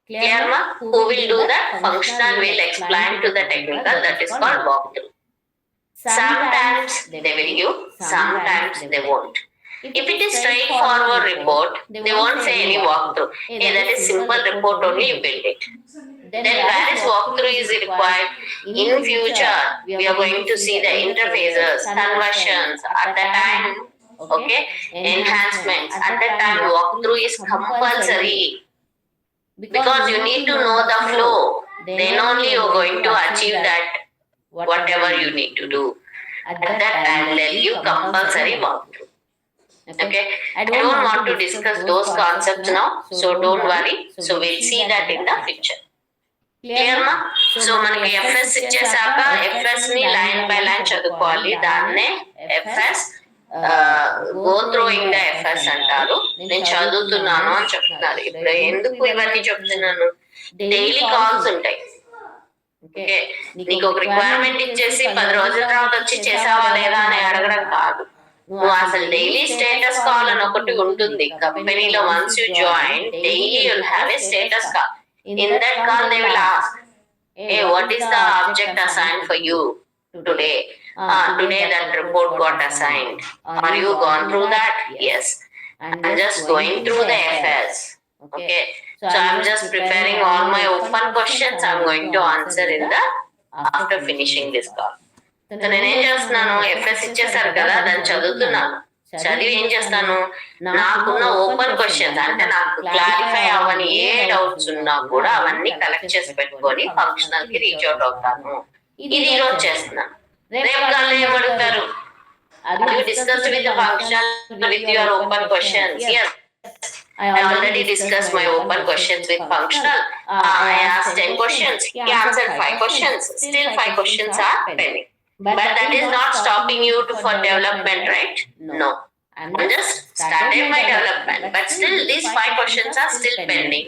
Clear, ma? Who will do that? Functional will explain to the technical. That is called walkthrough. Sometimes they will give, sometimes they won't. If it is straightforward report, they won't say any walkthrough. Hey, that is simple report only, you build it. Then where is walkthrough is required? In future, we are going to see the interfaces, conversions, at the time, okay, enhancements. At that time, walkthrough is compulsory. Because you need to know the flow. Then only you are going to achieve that, whatever you need to do. At that time, they'll give compulsory walkthrough. Okay, I don't want to discuss those concepts now, so don't worry. So we'll see that in the future. Clear ma? So మనకి FS ఇచ్చేసాక FS ని line by line చదువుకోవాలి. దాన్నే FS go through in the FS అంటారు. నేను చదువుతున్నాను అని చెప్తున్నారు. ఇప్పుడు ఎందుకు ఇవన్నీ చెప్తున్నాను? డైలీ కాల్స్ ఉంటాయి. ఓకే, నీకు ఒక రిక్వైర్మెంట్ ఇచ్చేసి 10 రోజుల తర్వాత వచ్చి చేసావా లేదా అని అడగడం కాదు. నువ్వు అసలు డైలీ స్టేటస్ కాల్ అని ఒకటి ఉంటుంది కంపెనీలో. Once you join daily you'll have a status call. In that call they will ask, hey, what is the object assigned for you today? Today that report got assigned. Are you gone through that? Yes. I'm just going through the affairs. Okay. So I'm just preparing all my open questions. I'm going to answer in the after finishing this call. So నేనేం చేస్తున్నాను, FS ఇచ్చేసారు కదా, దాన్ని చదువుతున్నాను. చదివి ఏం చేస్తాను, నాకున్న ఓపెన్ క్వశ్చన్స్ అంటే నాకు క్లారిఫై అవ్వని ఏ డౌట్స్ ఉన్నా కూడా అవన్నీ కలెక్ట్ చేసి పెట్టుకొని ఫంక్షనల్ కి రీచ్ అవుట్ అవుతాను. ఇది ఈ రోజు చేస్తున్నాను. రేపు కాళ్ళు ఏమడుగుతారు, you discuss with functional with your open questions? yes, I already discussed my open questions with functional. I asked 10 questions, he answered 5 questions. Still 5 questions are pending. But that is not stopping you for development, right? No. I'm just started my development, but still these 5 questions are still pending.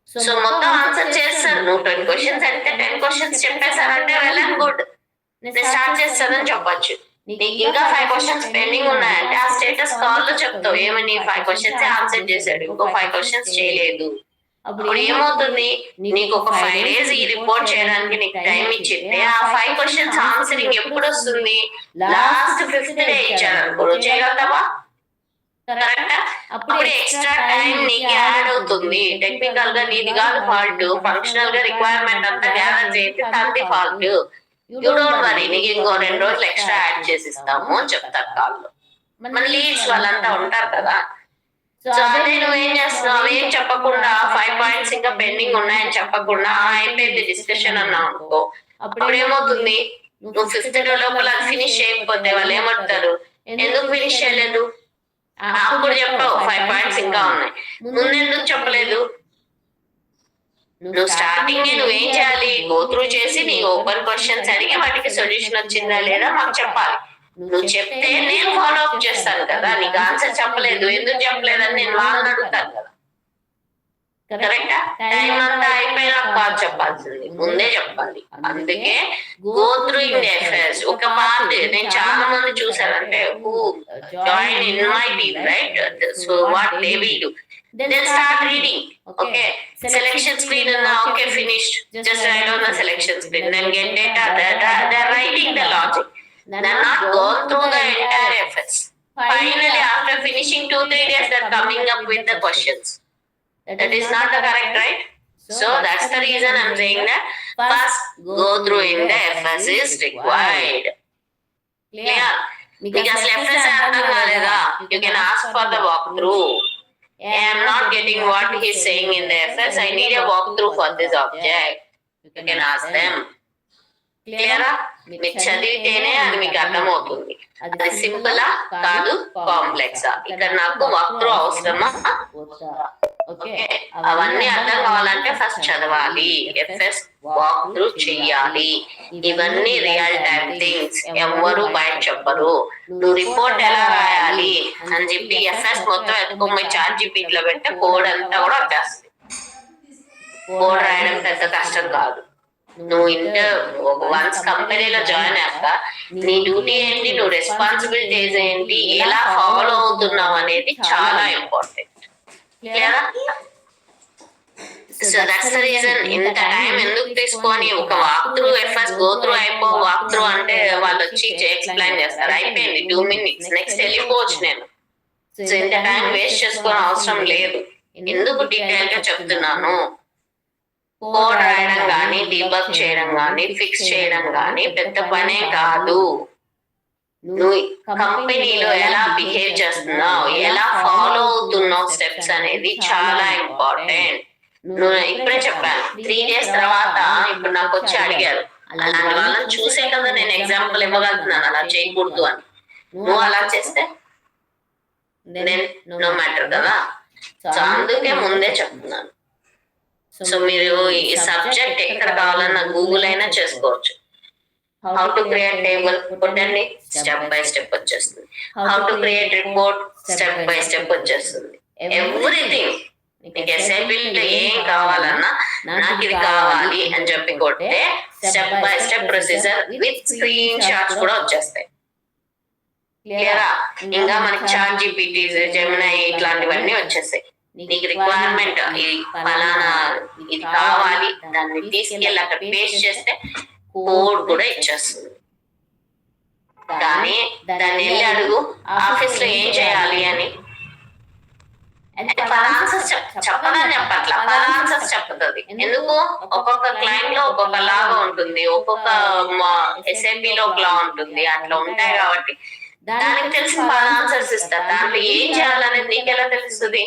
So మొత్తం answer చేస్తాను. నువ్వు 10 questions అంటే 10 questions చెప్పేశారంటే well and good, నేను start చేస్తానని చెప్పొచ్చు. నీకు ఇంకా 5 questions pending ఉన్నాయంటే ఆ స్టేటస్ కాల్ లో చెప్తావు, ఏమని 5 క్వశ్చన్స్ ఆన్సర్ చేశాడు, ఇంకో 5 క్వశ్చన్స్ చేయలేదు. అప్పుడు ఏమవుతుంది, నీకు ఒక 5 days ఈ రిపోర్ట్ చేయడానికి నీకు టైం ఇచ్చితే ఆ 5 క్వశ్చన్స్ ఆన్సరింగ్ ఎప్పుడు వస్తుంది, లాస్ట్ 5th డే ఇచ్చారు అనుకో, చేయగలుగుతావా? కరెక్టా? అప్పుడు ఎక్స్ట్రా టైం నీకు యాడ్ అవుతుంది. టెక్నికల్ గా నీది కాదు ఫాల్ట్, ఫంక్షనల్ గా రిక్వైర్మెంట్ అంతా గ్యాదర్ చేసి తనది ఫాల్ట్. యూ డోంట్ వరీ, నీకు ఇంకో 2 రోజులు ఎక్స్ట్రా యాడ్ చేసి ఇస్తాము అని చెప్తారు కాల్లో. మన లీడ్స్ వాళ్ళంతా ఉంటారు కదా. సో అదే నువ్వేం చేస్తున్నావు, అవేం చెప్పకుండా 5 పాయింట్స్ ఇంకా పెండింగ్ ఉన్నాయని చెప్పకుండా అయిపోయింది డిస్కషన్ అన్నావు అనుకో, అప్పుడు ఏమవుతుంది, నువ్వు 5th డే లోపల ఫినిష్ చేయకపోతే వాళ్ళు ఏమంటారు, ఎందుకు ఫినిష్ చేయలేదు, అప్పుడు చెప్పావు 5 పాయింట్స్ ఇంకా ఉన్నాయి, ముందెందుకు చెప్పలేదు? నువ్వు స్టార్టింగ్ నువ్వేం చేయాలి, గో త్రూ చేసి నీ ఓపెన్ క్వశ్చన్స్ అడిగి వాటికి సొల్యూషన్ వచ్చిందా లేదా మాకు చెప్పాలి. నువ్వు చెప్తే నేను ఫాలో అప్ చేస్తాను కదా. నీకు ఆన్సర్ చెప్పలేదు, ఎందుకు చెప్పలేదని నేను వాళ్ళని అడుగుతాను కదా. కరెక్టా? టైం అంతా అయిపోయినా కాదు చెప్పాల్సింది, ముందే చెప్పాలి. అందుకే go through in the affairs. ఒక పార్ట్ నేను చాలా మంది చూసానంటే who join in my team, right? So what they will do, then start reading. Okay, selection screen and now okay finished, just write on the selection screen, then get data. They're writing the logic, they're not going through the entire FS. Finally after finishing 2-3 days they're coming up with the questions. That is not the correct, right? So that's the reason I'm saying that first go through in the FS is required. Clear? Because FS అర్థం కాలేదా, you can ask for the walkthrough. I am not getting what he is saying in the FS. I need a walkthrough for this object. You can ask them. Clear? మీరు చదివితేనే అది మీకు అర్థమవుతుంది. అది సింపులా కాదు కాంప్లెక్సా, ఇక్కడ నాకు వాక్త్రూ అవసరమా? ఓకే, అవన్నీ అర్థం కావాలంటే ఫస్ట్ చదవాలి, ఎఫ్ఎస్ వాక్ త్రూ చెయ్యాలి. ఇవన్నీ రియల్ టైమ్ థింగ్స్, ఎవ్వరు బయట చెప్పరు. నువ్వు రిపోర్ట్ ఎలా రాయాలి అని చెప్పి ఎఫ్ఎస్ మొత్తం ఎత్తుకోమని చాట్ జీపీటీలో పెడితే కోడ్ అంతా కూడా వచ్చేస్తుంది. కోడ్ రాయడం పెద్ద కష్టం కాదు. నువ్వు వన్స్ కంపెనీలో జాయిన్ అయ్యాక నీ డ్యూటీ ఏంటి, నువ్వు రెస్పాన్సిబిలిటీస్ ఏంటి, ఎలా ఫాలో అవుతున్నావు అనేది చాలా ఇంపార్టెంట్. క్లియరా? సో దట్స్ ద రీజన్ ఇంత టైం ఎందుకు తీసుకొని ఒక walk through FS go through walk through అంటే వాళ్ళు వచ్చి ఎక్స్ప్లెయిన్ చేస్తారు, అయిపోయింది 2 minutes, నెక్స్ట్ వెళ్ళిపోవచ్చు నేను. సో ఇంత టైం వేస్ట్ చేసుకోవడం అవసరం లేదు. ఎందుకు డీటెయిల్ గా చెప్తున్నాను, కోడ్ రాయడం కానీ డీబగ్ చేయడం కానీ ఫిక్స్ చేయడం కానీ పెద్ద పనే కాదు. నువ్వు కంపెనీలో ఎలా బిహేవ్ చేస్తున్నావు, ఎలా ఫాలో అవుతున్నావు స్టెప్స్ అనేది చాలా ఇంపార్టెంట్. నువ్వు ఇప్పుడే చెప్పాను 3 days తర్వాత ఇప్పుడు నాకు వచ్చి అడిగారు, అలాంటి వాళ్ళని చూసే కదా నేను ఎగ్జాంపుల్ ఇవ్వగలుగుతున్నాను అలా చేయకూడదు అని. నువ్వు అలా చేస్తే నో మ్యాటర్ కదా. సో అందుకే ముందే చెప్తున్నాను. సో మీరు ఈ సబ్జెక్ట్ ఎక్కడ కావాలన్నా గూగుల్ అయినా చేసుకోవచ్చు. హౌ టు క్రియేట్ టేబుల్ కొట్టండి, స్టెప్ బై స్టెప్ వచ్చేస్తుంది. How to create report step by step వచ్చేస్తుంది. ఎవ్రీథింగ్ మీకు ఎస్ఐబిలో ఏం కావాలన్నా నాకు ఇది కావాలి అని చెప్పి కొడితే step by step procedure with screen shots కూడా వచ్చేస్తాయి. క్లియరా? ఇంకా మనకి చాట్ జీపీటీస్, జెమినై ఇట్లాంటివన్నీ వచ్చేసాయి. నీకు రిక్వైర్మెంట్ ఇది ఫలానా ఇది కావాలి, దాన్ని తీసుకెళ్ళి అక్కడ పేస్ట్ చేస్తే కోడ్ కూడా ఇచ్చేస్తుంది. కానీ దాన్ని వెళ్ళి అడుగు ఆఫీస్ లో ఏం చేయాలి అని, ఆన్సర్స్ చెప్పదని చెప్పట్లా, ఆన్సర్స్ చెప్తుంది. ఎందుకు? ఒక్కొక్క క్లయింట్ లో ఒక్కొక్క లాగా ఉంటుంది, ఒక్కొక్క SAP లో ఒకలా ఉంటుంది, అట్లా ఉంటాయి. కాబట్టి దానికి తెలిసిన ఆన్సర్స్ ఇస్తారు. దాంట్లో ఏం చేయాలనేది నీకెలా తెలుస్తుంది?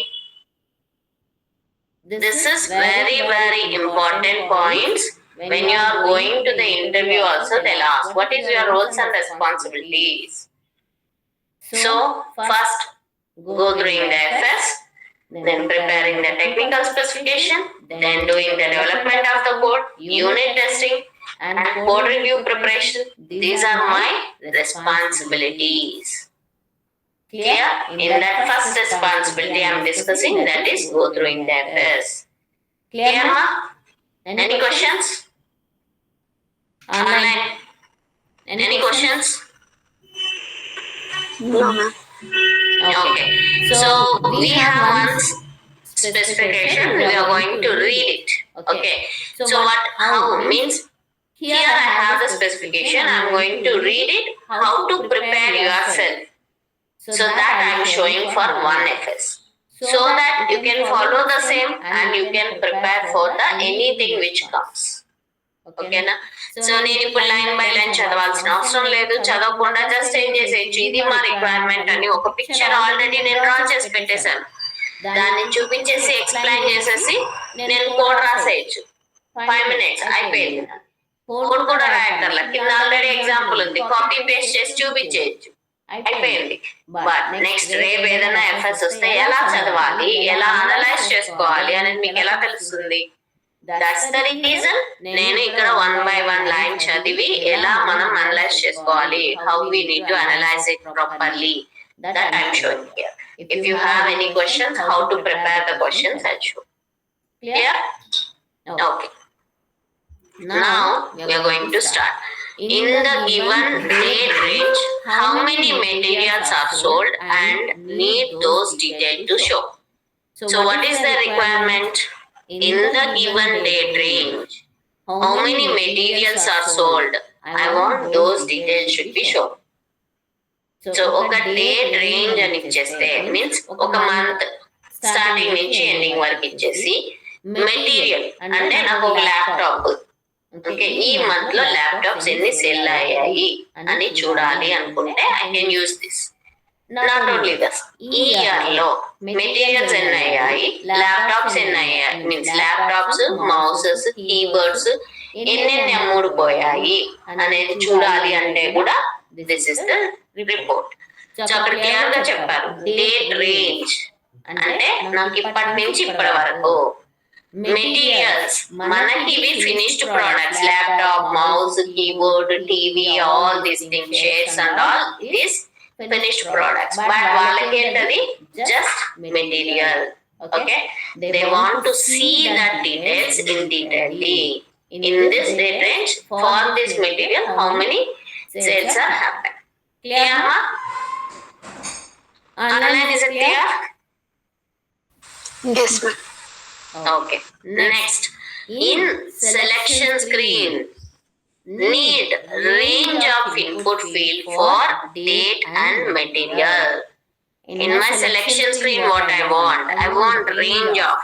This is very very important points. When you are going to the interview also, they'll ask what is your roles and responsibilities. So first go doing the FS, then preparing the technical specification, then doing the development of the code, unit testing and code review preparation. These are my responsibilities. Clear? In that first responsibility I am discussing, that is go through the FS. Clear ma? Any questions? Online? Any questions? No, ma'am. Okay. So we have one specification. We are going to read it. Okay. So how means, here I have the specification. I am going to read it. How to prepare yourself. So that I am showing for one FS. So that you can follow the same and you can prepare for the anything which comes. Okay na? So నేను ఇప్పుడు line by line చదవాల్సిన అవసరం లేదు, చదవకుండా just ఏం చేసేయచ్చు, ఇది మా రిక్వైర్మెంట్ అని ఒక పిక్చర్ ఆల్రెడీ నేను డ్రా చేసి పెట్టేశాను. దాన్ని చూపించేసి ఎక్స్ప్లెయిన్ చేసేసి నేను కోడ్ రాసేయచ్చు. 5 minutes అయిపోయింది. కోడ్ కూడా రాయక్కర్లా, కింద ఆల్రెడీ ఎగ్జాంపుల్ ఉంది, కాపీ పేస్ట్ చేసి చూపించేయచ్చు, అయిపోయింది. బట్ నెక్స్ట్ రేపు ఏదైనా ఎఫ్ఎస్ వస్తే ఎలా చదవాలి, ఎలా అనలైజ్ చేసుకోవాలి అనేది మీకు ఎలా తెలుస్తుంది? దట్స్ ద రీజన్ నేను ఇక్కడ 1 by 1 లైన్ చదివి ఎలా మనం అనలైజ్ చేసుకోవాలి, how we need to analyse it properly, that I am showing here. If you have any questions, how to prepare the questions I show. Clear? Okay. Now we are going to start. In the given date range, how many materials are sold and need those details to show. So what is the requirement? In the given date range, how many materials are sold? I want those details should be shown. So oka date range ani icheste means oka month starting nunchi ending varaku ichesi material ante naku oka laptop, okay, ee month lo laptops enni sell ayyayi ani చూడాలి అనుకుంటే I can use this. Not only this, ఈ year లో materials ఎన్ని అయ్యాయి, laptops ఎన్ని అయ్యాయి, means laptops, mouses, keyboards ఎన్నెన్ని అమ్ముడుపోయాయి అనేది చూడాలి అంటే కూడా this is the report. So అక్కడ క్లియర్ గా చెప్పారు డేట్ రేంజ్ అంటే నాకు ఇప్పటి నుంచి ఇప్పటి వరకు మెటీరియల్స్, మనకి ఇవి finished products, laptop, mouse, keyboard, TV, all these things, shares and all this finished products, but వాళ్ళకి ఏంటది just material. Okay, they want to see that details in detailly. In this date range for this material, how many sales are happened. Clear ma? Online, is it clear? Yes, ma'am. Okay. Next, in selection screen, need range of input field for date and material. In my selection screen, what I want range of.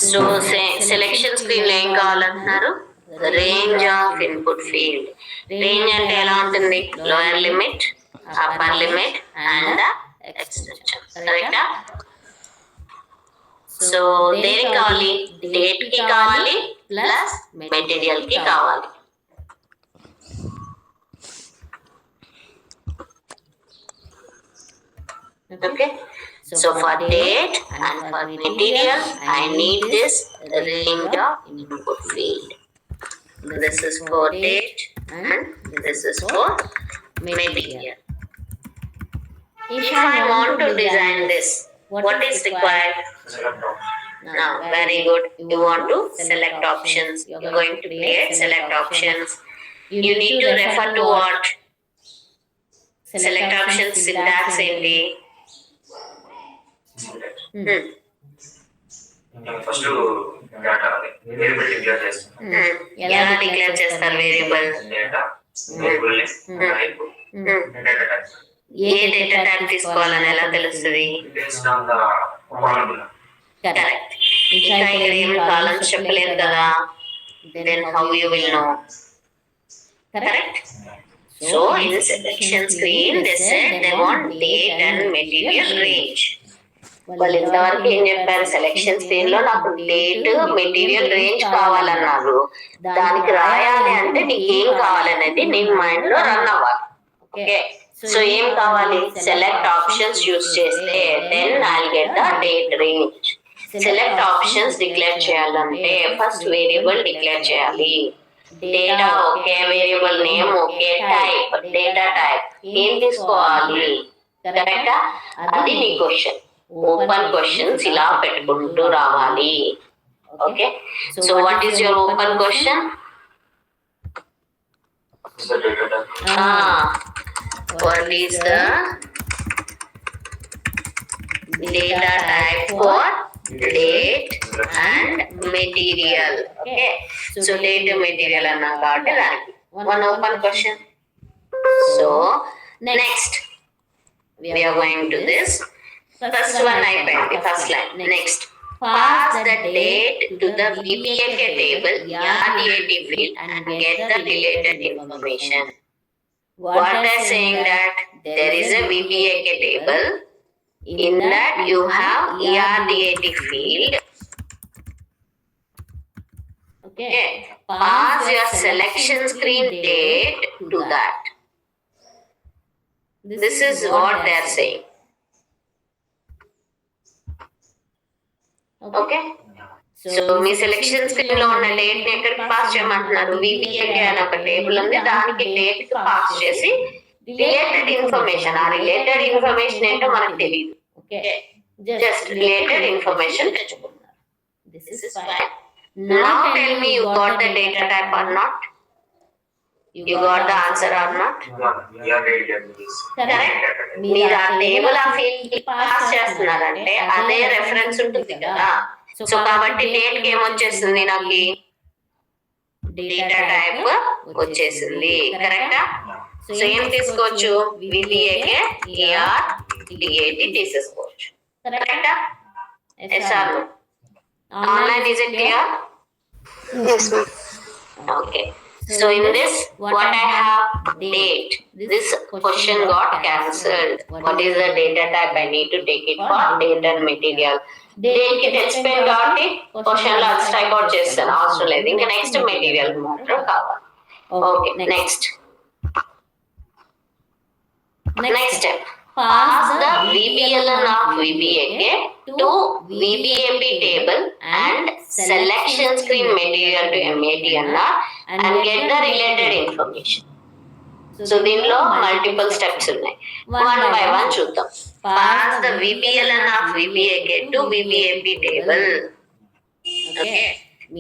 So selection screen లో ఏం కావాలంటున్నారు? Range of input field. Range అంటే ఎలా ఉంటుంది? Lower limit, upper limit and extension. కరెక్టా? So దేనికి కావాలి? Date కి కావాలి ప్లస్ మెటీరియల్ కి కావాలి. Okay, so for date and for material I need this range of input field. This is for date and this is for material. If I want to design this, what is required? Now, very good. You want to select options. You're going to create select options. You need to refer to what? Select options syntax ఏంటి? First variable declare చేస్తాం. ఎలా declare చేస్తారు variable? Data variable type data type. ఏ data type తీసుకోవాలని ఎలా తెలుస్తుంది? Based on the column. Correct. ఇంకా ఇక్కడ ఏమి కాలమ్స్ చెప్పలేదు కదా, then how you will know? Correct. So in selection screen they said they want date and material range. వాళ్ళు ఇంతవరకు ఏం చెప్పారు? సెలెక్షన్ స్క్రీన్ లో నాకు డేట్ మెటీరియల్ రేంజ్ కావాలన్నారు. దానికి రాయాలి అంటే నీకు ఏం కావాలనేది నీ మైండ్ లో రన్ అవ్వాలి. ఓకే, సో ఏం కావాలి? సెలెక్ట్ ఆప్షన్స్ యూస్ చేస్తే then I'll get the date range. Select options declare చేయాలంటే ఫస్ట్ వేరియబుల్ డిక్లేర్ చేయాలి. Data okay, variable name okay, type data type ఏం తీసుకోవాలి? కరెక్టా? అది నీ క్వశ్చన్. ఓపెన్ క్వశ్చన్స్ ఇలా పెట్టుకుంటూ రావాలి. Okay, so what is your open question? What is the data type for date and material? Okay, so date and material anna kabatti daniki one open question. So next we are going to this first one అయిపోయింది, first line. Next, pass the date to the VBAK table RDAT field and get the related information. What they're saying that there is a VBAK table, in that you have ERDAT field. Okay, pass your selection screen date to that. This is what they're saying. Okay, so me selection screen లో ఉన్న date ని ఎక్కడికి pass చేయమంటున్నారు? VBAK అనే ఒక table ఉంది, దానికి date కి పాస్ చేసి రిలేటెడ్ ఇన్ఫర్మేషన్, ఆ రిలేటెడ్ ఇన్ఫర్మేషన్ ఏంటో మనకు తెలియదు. ఓకే, జస్ట్ రిలేటెడ్ ఇన్ఫర్మేషన్ తెచ్చుకున్నారు. This is fine. Now tell me, you got the data type or not? You got the answer or not? Correct. మీరు ఆ టేబుల్ ఆ ఫీల్డ్ కి పాస్ చేస్తున్నారంటే అదే రెఫరెన్స్ ఉంటుంది కదా. సో కాబట్టి డేట్ కి ఏమొచ్చేసింది? నాకు డేటా టైప్ వచ్చేసింది. కరెక్టా? సో ఏం తీసుకోవచ్చు? VBAK ERDAT తీసేసుకోవచ్చు. కరెక్టా? Yes or no? Online is it clear? Yes, ma'am. Okay, so in this what I have date, this question got cancelled. What is the data type? I need to take it for date and material. Date ki తెలిసిపోయింది కాబట్టి question లో strike out చేస్తాను, అవసరం లేదు. ఇంకా next material మాత్రం కావాలి. Okay, next step, pass the VBLN of VBAK to VBAP table and selection screen material to MATNR and get the related information. So దీనిలో మల్టిపుల్ స్టెప్స్ ఉన్నాయి, వన్ బై వన్ చూద్దాం. Pass the VBLN of VBAK to VBAP table. Okay,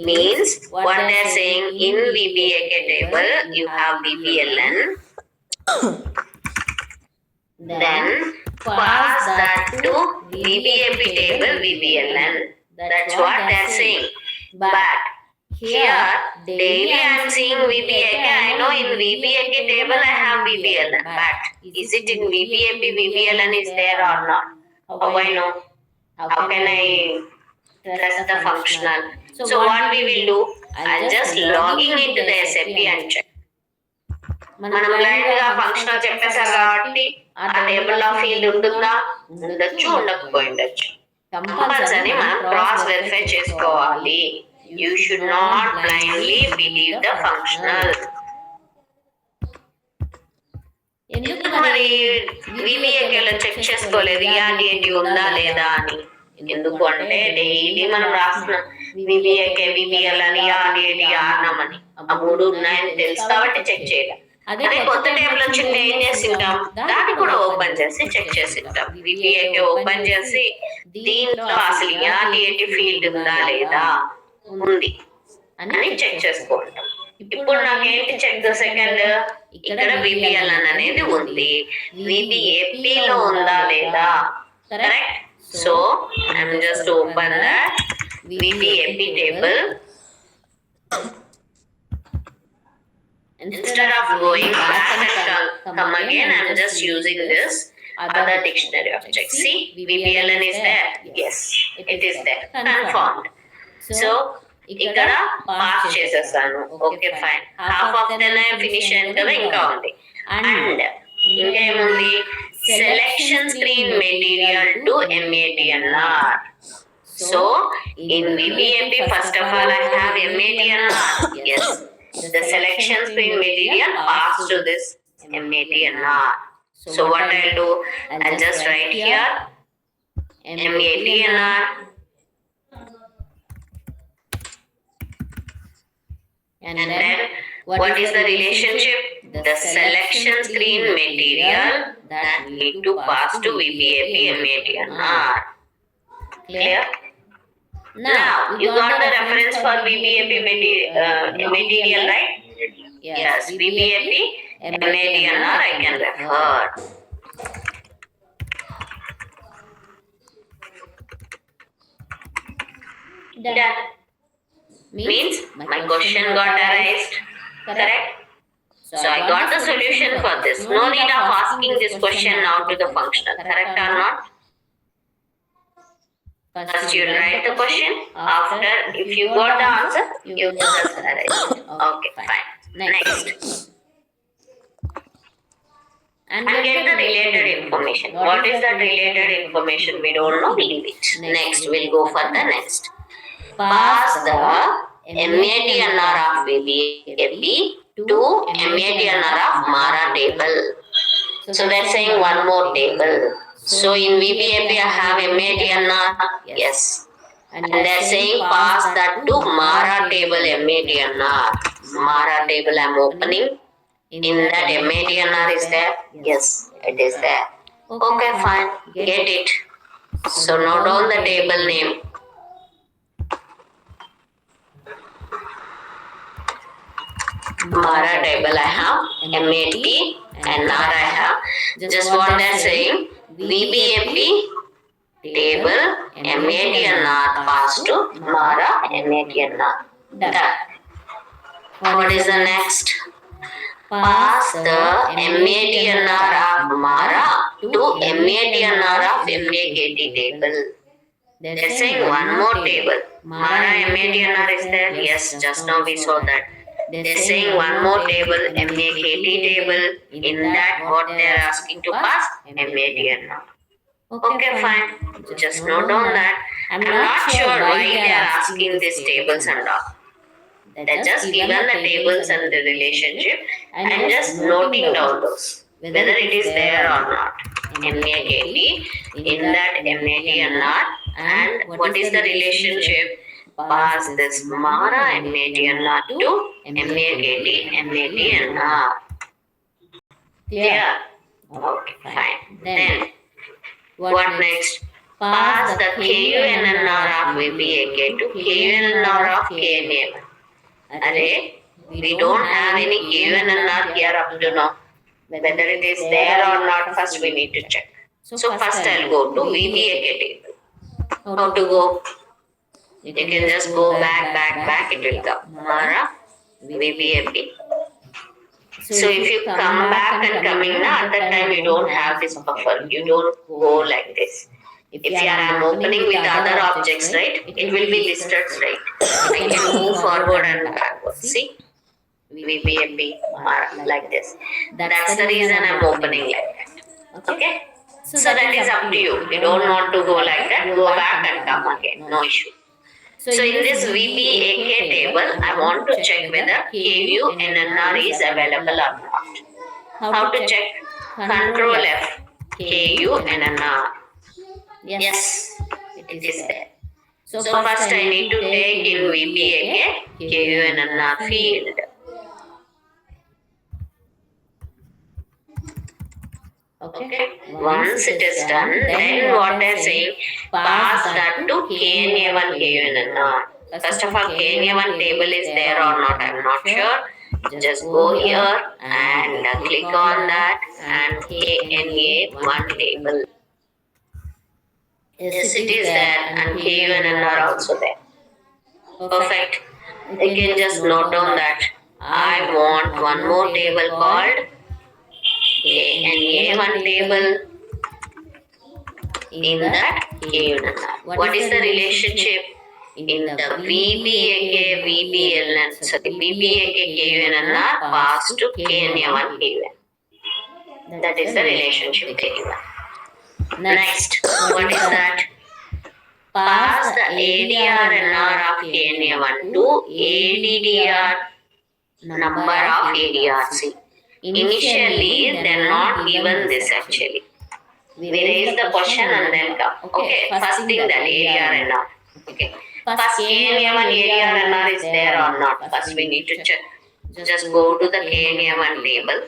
means what they are saying, in VBAK table you have VBLN, then pass that to VBAP table VBLN. That's what they are saying. But here daily I am seeing VBAK. I know in VBAK table I have VBLN, but is it in VBAP VBLN is there or not? How I know? How can I trust the functional? So what we will do, I'll just logging into the SAP and check. మనం blind గా functional చెప్పేసారు కాబట్టి ఆ table లో field ఉంటుందా? ఉండొచ్చు, ఉండకపోయిండొచ్చు. Compulsory మనం cross verify చేసుకోవాలి. You should not blindly believe the functional. ఎందుకు మరి VBAK లో చెక్ చేసుకోలేదు ERDAT ఉందా లేదా అని? ఎందుకు అంటే డైలీ మనం రాస్తున్నాం VBAK VBL అని ERDAT ఆర్నమ్ అని, ఆ మూడు ఉన్నాయని తెలుసు కాబట్టి చెక్ చేయాలి. అదే కొత్త టేబుల్ వచ్చింటే ఏం చేసింటాం, దాన్ని కూడా ఓపెన్ చేసి చెక్ చేసింటాం. VBAK ఓపెన్ చేసి దీంట్లో అసలు ERDAT ఫీల్డ్ ఉందా లేదా, ఉంది అని చెక్ చేసుకుంటాం. ఇప్పుడు నాకేంటి చెక్ ద సెకండ్, ఇక్కడ VBLN అనేది ఉంది, VBAP లో ఉందా లేదా, correct. So I'm just open that VBAP table. Instead of going back and come again, I'm just using this other dictionary of check. See, VBLN is there. Yes, it is there. Confirmed. So, ఇక్కడ pass చేసేసాను. Okay fine, half of the finish అయింది కదా, ఇంకా ఉంది. And ఇంకా ఏముంది, selection screen material to MATNR. So, in VBAP, first of all, I have MATNR. Yes. The selection screen material passed to this MATNR. So what I'll do, I'll just write here MATNR, and then what is the relationship? The selection screen material that need to pass to VBAP MATNR. Clear? Now, you got the reference for VBAP material, right? Yes, VBAP MATNR I can refer. Done. Means my question got arised, correct? So I got the solution for this. No need of asking this question now to the functional, correct or not? First you write the question, after if you got the answer, you just arise. Okay, fine. Next. And get the related information. What is that related information? We don't know, leave it. Next, we'll go for the next. Pass the MATNR of VBAP to MATNR of MARA table. So they're saying one more table. So in VBAP I have MATNR, yes. And they're saying pass that to MARA table MATNR. MARA table I'm opening. In that MATNR is there? Yes, it is there. Okay, fine. Get it. So note down the table name. MARA table I have, MAT and NR I have. Just what they're saying, VBAP table MATNR pass to MARA MATNR. Done. What is the next? Pass the MATNR of MARA to MATNR of MAKT table. They're saying one more table. MARA MATNR is there? Yes, just now we saw that. They're saying one more table, MAKT table. In that, what they're asking to pass? MATNR. Okay, fine. Just note down that. I'm not sure why they are asking these tables and all. They're just given the tables and the relationship and just noting down those, whether it is there or not. MAKT, in that MATNR, and what is the relationship? Pass this MARA MATNR to MAKT MATNR. Clear? Okay, fine. Then, what next? Pass the KUNNR of VBAK to KUNNR of KNM. Array, we don't have any KUNNR here up to now. Whether it is there or not, first we need to check. So first I'll go to VBAK table. How to go? You can just go back, it will come. MARA, VBAP. So if you come back and coming now, at that time you don't have this buffer. You don't go like this. If you are opening with other objects, right, it will be listed right. I can move forward and backward. See? VBAP, like this. That's the reason I'm opening like that. Okay? So that is up to you. You don't want to go like that, go back and come again. No issue. So in this VBAK table, I want to check whether KUNNR is available or not. How to check? Control F, KUNNR. Yes, it is there. So first I need to take in VBAK KUNNR field. Okay. Once it is done, then what they're saying, pass that to KNA1 KUNNR. First of all, KNA1 table is there or not, I'm not sure. Just go here and click on that and KNA1 table. Yes, it is there and KUNNR also there. Perfect. You can just note down that I want one more table called KNA1 table. In that KUNNR. What is the relationship? In the VBAK VBLN, sorry, VBAK KUNNR pass to KNA1 KUN. That is the relationship given. Next, what is that? Pass the ADR/NR of KNA1 to ADDR number of ADRC. Initially, they are not given this actually. We raise the question and then come. Okay, first thing that ADR/NR. Okay, first KNA1 ADR/NR is there or not? First we need to check. Just go to the KNA1 table.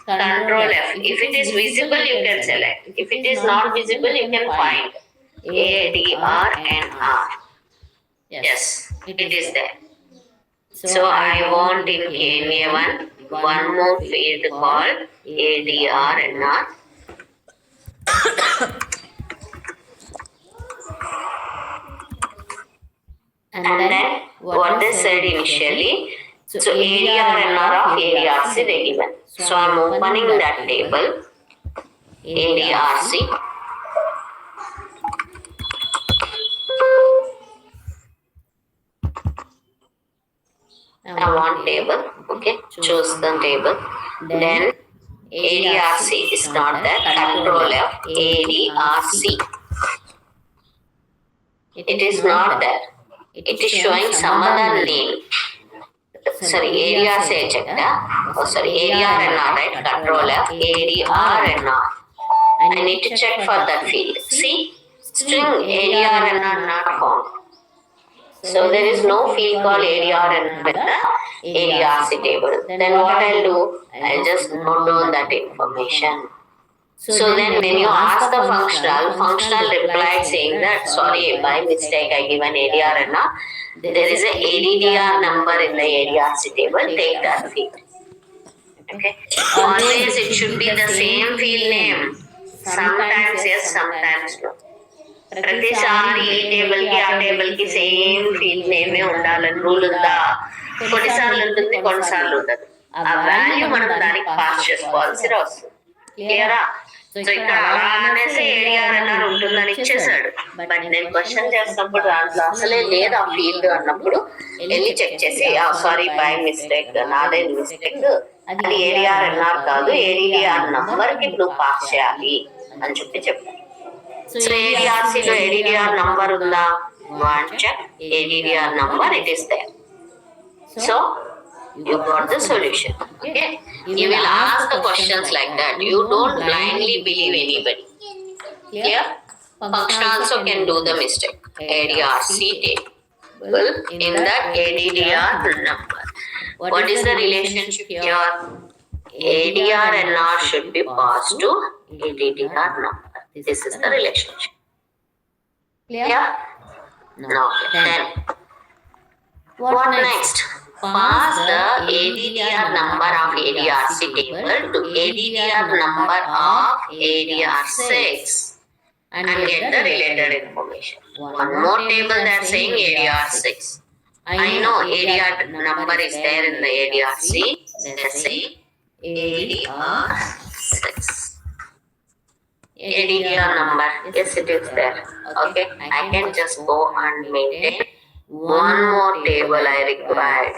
Control F. If it is visible, you can select. If it is not visible, you can find ADR/NR. Yes, it is there. So I want in KNA1 one more field called ADR/NR. And then what they said initially, so ADR/NR of ADRC they given. So I'm opening that table, ADRC. I want table, okay, choose the table. Then ADRC is not there, control F, ADRC. It is not there. It is showing some other name. Sorry, ADRC I checked. Oh, sorry, ADR/NR, right? Control F, ADR/NR. I need to check for that field. See, string ADR/NR not found. So there is no field called ADR/NR with the ADRC table. Then what I'll do, I'll just note down that information. So then when you ask the functional replied saying that, sorry, by mistake I given ADR/NR. There is a ADDR number in the ADRC table, take that field. Okay. Always it should be the same field name. Sometimes yes, sometimes no. ప్రతిసారి ఈ table కి ఆ table కి same field నేమే ఉండాలని rule ఉందా? కొన్నిసార్లు ఉంటుంది, కొన్నిసార్లు ఉండదు. ఆ వాల్యూ మనం దానికి పాస్ చేసుకోవాల్సి వస్తుంది. క్లియరా? సో ఇక్కడ అలా అనేసి ADR/NR ఉంటుందని ఇచ్చేసాడు. బట్ నేను క్వశ్చన్ చేసినప్పుడు దాంట్లో అసలే లేదు ఆ ఫీల్డ్ అన్నప్పుడు వెళ్ళి చెక్ చేసి సారీ బై మిస్టేక్, నాదే మిస్టేక్, అది ADR/NR కాదు, ADDR నంబర్ కి నువ్వు పాస్ చేయాలి అని చెప్పాను. సో ADRC లో ADDR నంబర్ ఉందా? One check, ADDR number, it is there. So you got the solution. Okay, you will ask the questions like that. You don't blindly believe anybody. Clear? Function also can do the mistake. ADRC table in that ADDR number. What is the relationship here? ADR/NR should be passed to ADDR number. This is the relationship. Clear? No. Then what next? Pass the ADDR number of ADRC table to ADDR number of ADR6 and get the related information. One more table they are saying ADR6. I know ADR number is there in the ADRC. They are saying ADR6. ADDR number, yes it is there. Okay, I can just go and maintain one more table I required.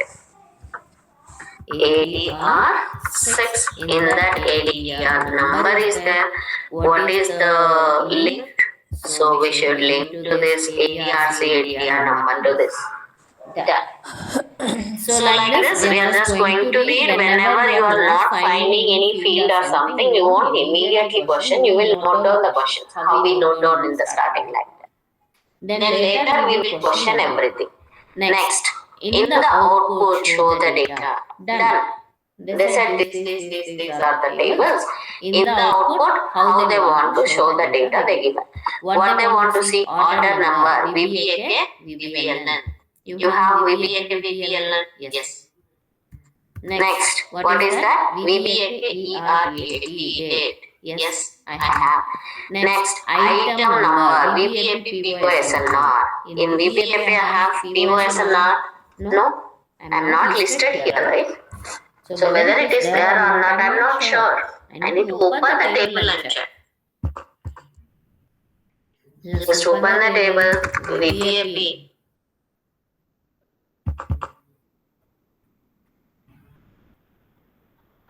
ADR6. In that ADDR number is there. What is the link? So we should link to this ADRC ADDR number to this. Done. So like this, we are just going to read. Whenever you are not finding any field or something, you won't immediately question. You will note down the questions. How we note down in the starting like that. Then later we will question everything. Next, in the output show the data. Done. They said these are the tables. In the output, how they want to show the data they given. What they want to see, order number, VBAK, VBLN. You have VBAK, VBLN? Yes. Next, what is that? VBAK, ERDAT. Yes, I have. Next, item number, VBAP, POSNR. In VBAP, I have POSNR. No, I am not listed here, right? So whether it is there or not, I am not sure. I need to open the table and check. Just open the table, VBAP.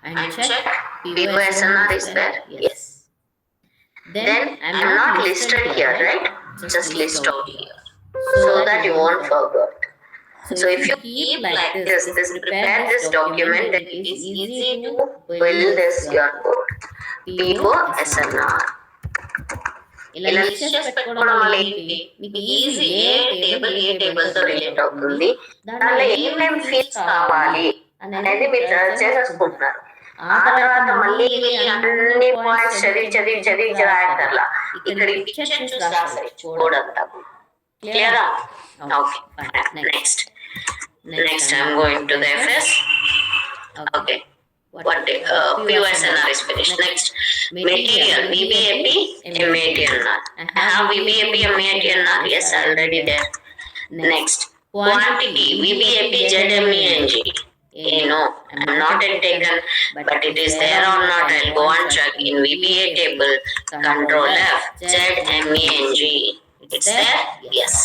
And check POSNR is there? Yes. Then I am not listed here, right? Just list out here so that you won't forget. So if you keep like this, prepare this document, then it is easy to build this your code. POSNR. ఇలా list చేసి పెట్టుకోవడం వల్ల ఏంటి మీకు easy ఏ table తో relate అవుతుంది, దానిలో ఏమేమి ఫీల్డ్స్ కావాలి అనేది మీరు చేసేసుకుంటున్నారు. ఆ తర్వాత మళ్ళీ అన్ని పాయింట్స్ చదివి రాయక్కర్లా. ఇక్కడ పిక్చర్ చూసి రాసేయచ్చు కోడ్ అంతా. క్లియరా? Okay. Next I'm going to the FS. Okay. POSNR is finished. Next, material, VBAP, MATNR. I have VBAP, MATNR. Yes, already there. Next, quantity, VBAP, ZMENG. No, I'm not yet taken, but it is there or not. I'll go and check in VBA table. Control F, ZMENG. It's there? Yes.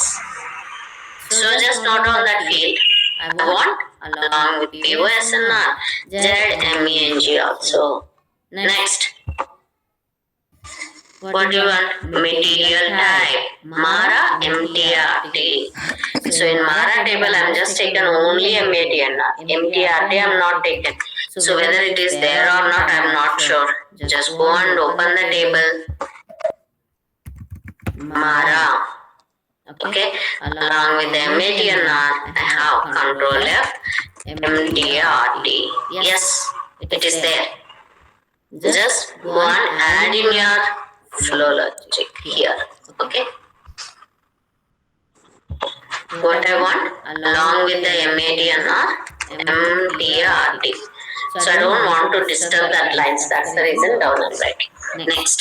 So just note on that field. I want along with POSNR, ZMENG also. Next, what do you want? Material type, MARA, MTRT. So in MARA table, I'm just taken only MATNR. MTRT, I'm not taken. So whether it is there or not, I'm not sure. Just go and open the table. MARA. Okay, along with the MATNR, I have Control F, MTRT. Yes, it is there. Just go and add in your flow logic here. Okay. What I want, along with the MATNR, MTRT. So I don't want to disturb that lines. That's the reason down and right. Next.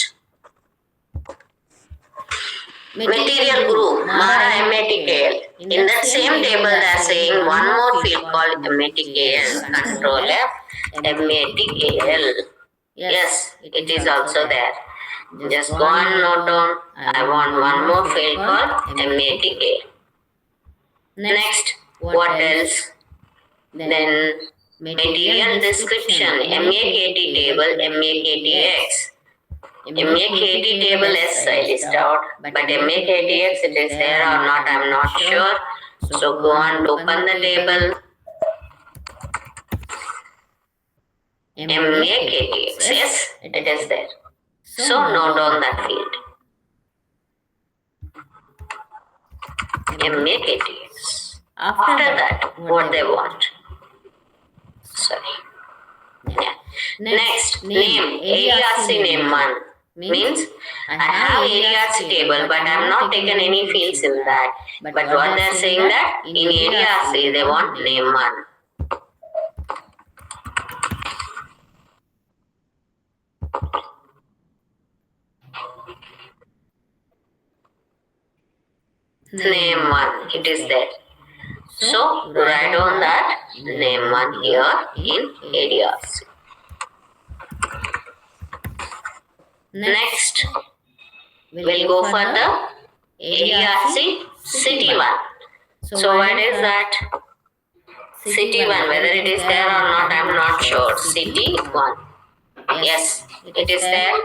Material group, MARA, MATKL. In that same table, they are saying one more field called MATKL. Control F, MATKL. Yes, it is also there. Just go and note down. I want one more field called MATKL. Next, what else? Then material description, MAKT table, MAKTX. MAKT table S I list out, but MAKTX it is there or not, I am not sure. So go and open the table. MAKTX, yes, it is there. So note down that field. MAKTX. After that, what they want? Sorry. Yeah. Next, name, ARC name 1. Means I have ARC table, but I have not taken any fields in that. But what they are saying that in ARC they want name 1. Name 1, it is there. So write on that name 1 here in ARC. Next, we'll go for the ARC city 1. So what is that? City 1, whether it is there or not, I am not sure. City 1. Yes, it is there.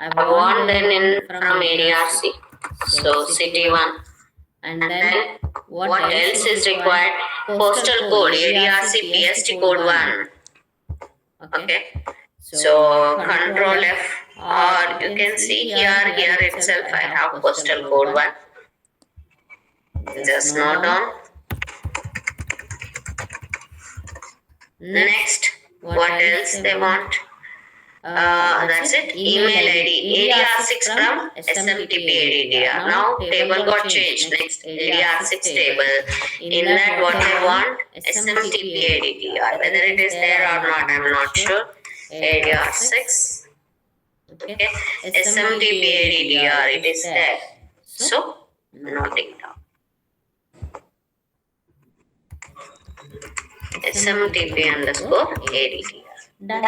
I want then in from ARC. So city 1. And then what else is required? Postal code, ARC PST code 1. Okay. So Control F, or you can see here itself I have postal code 1. Just note down. Next, What else they want? That's it. Email ID. ADR6 from SMTP ADDR. Now table got changed. Next ADR6 table. In that what I want? SMTP ADDR. Whether it is there or not, I'm not sure. ADR6. Okay. SMTP ADDR. It is there. So noting down. SMTP underscore ADDR. Done.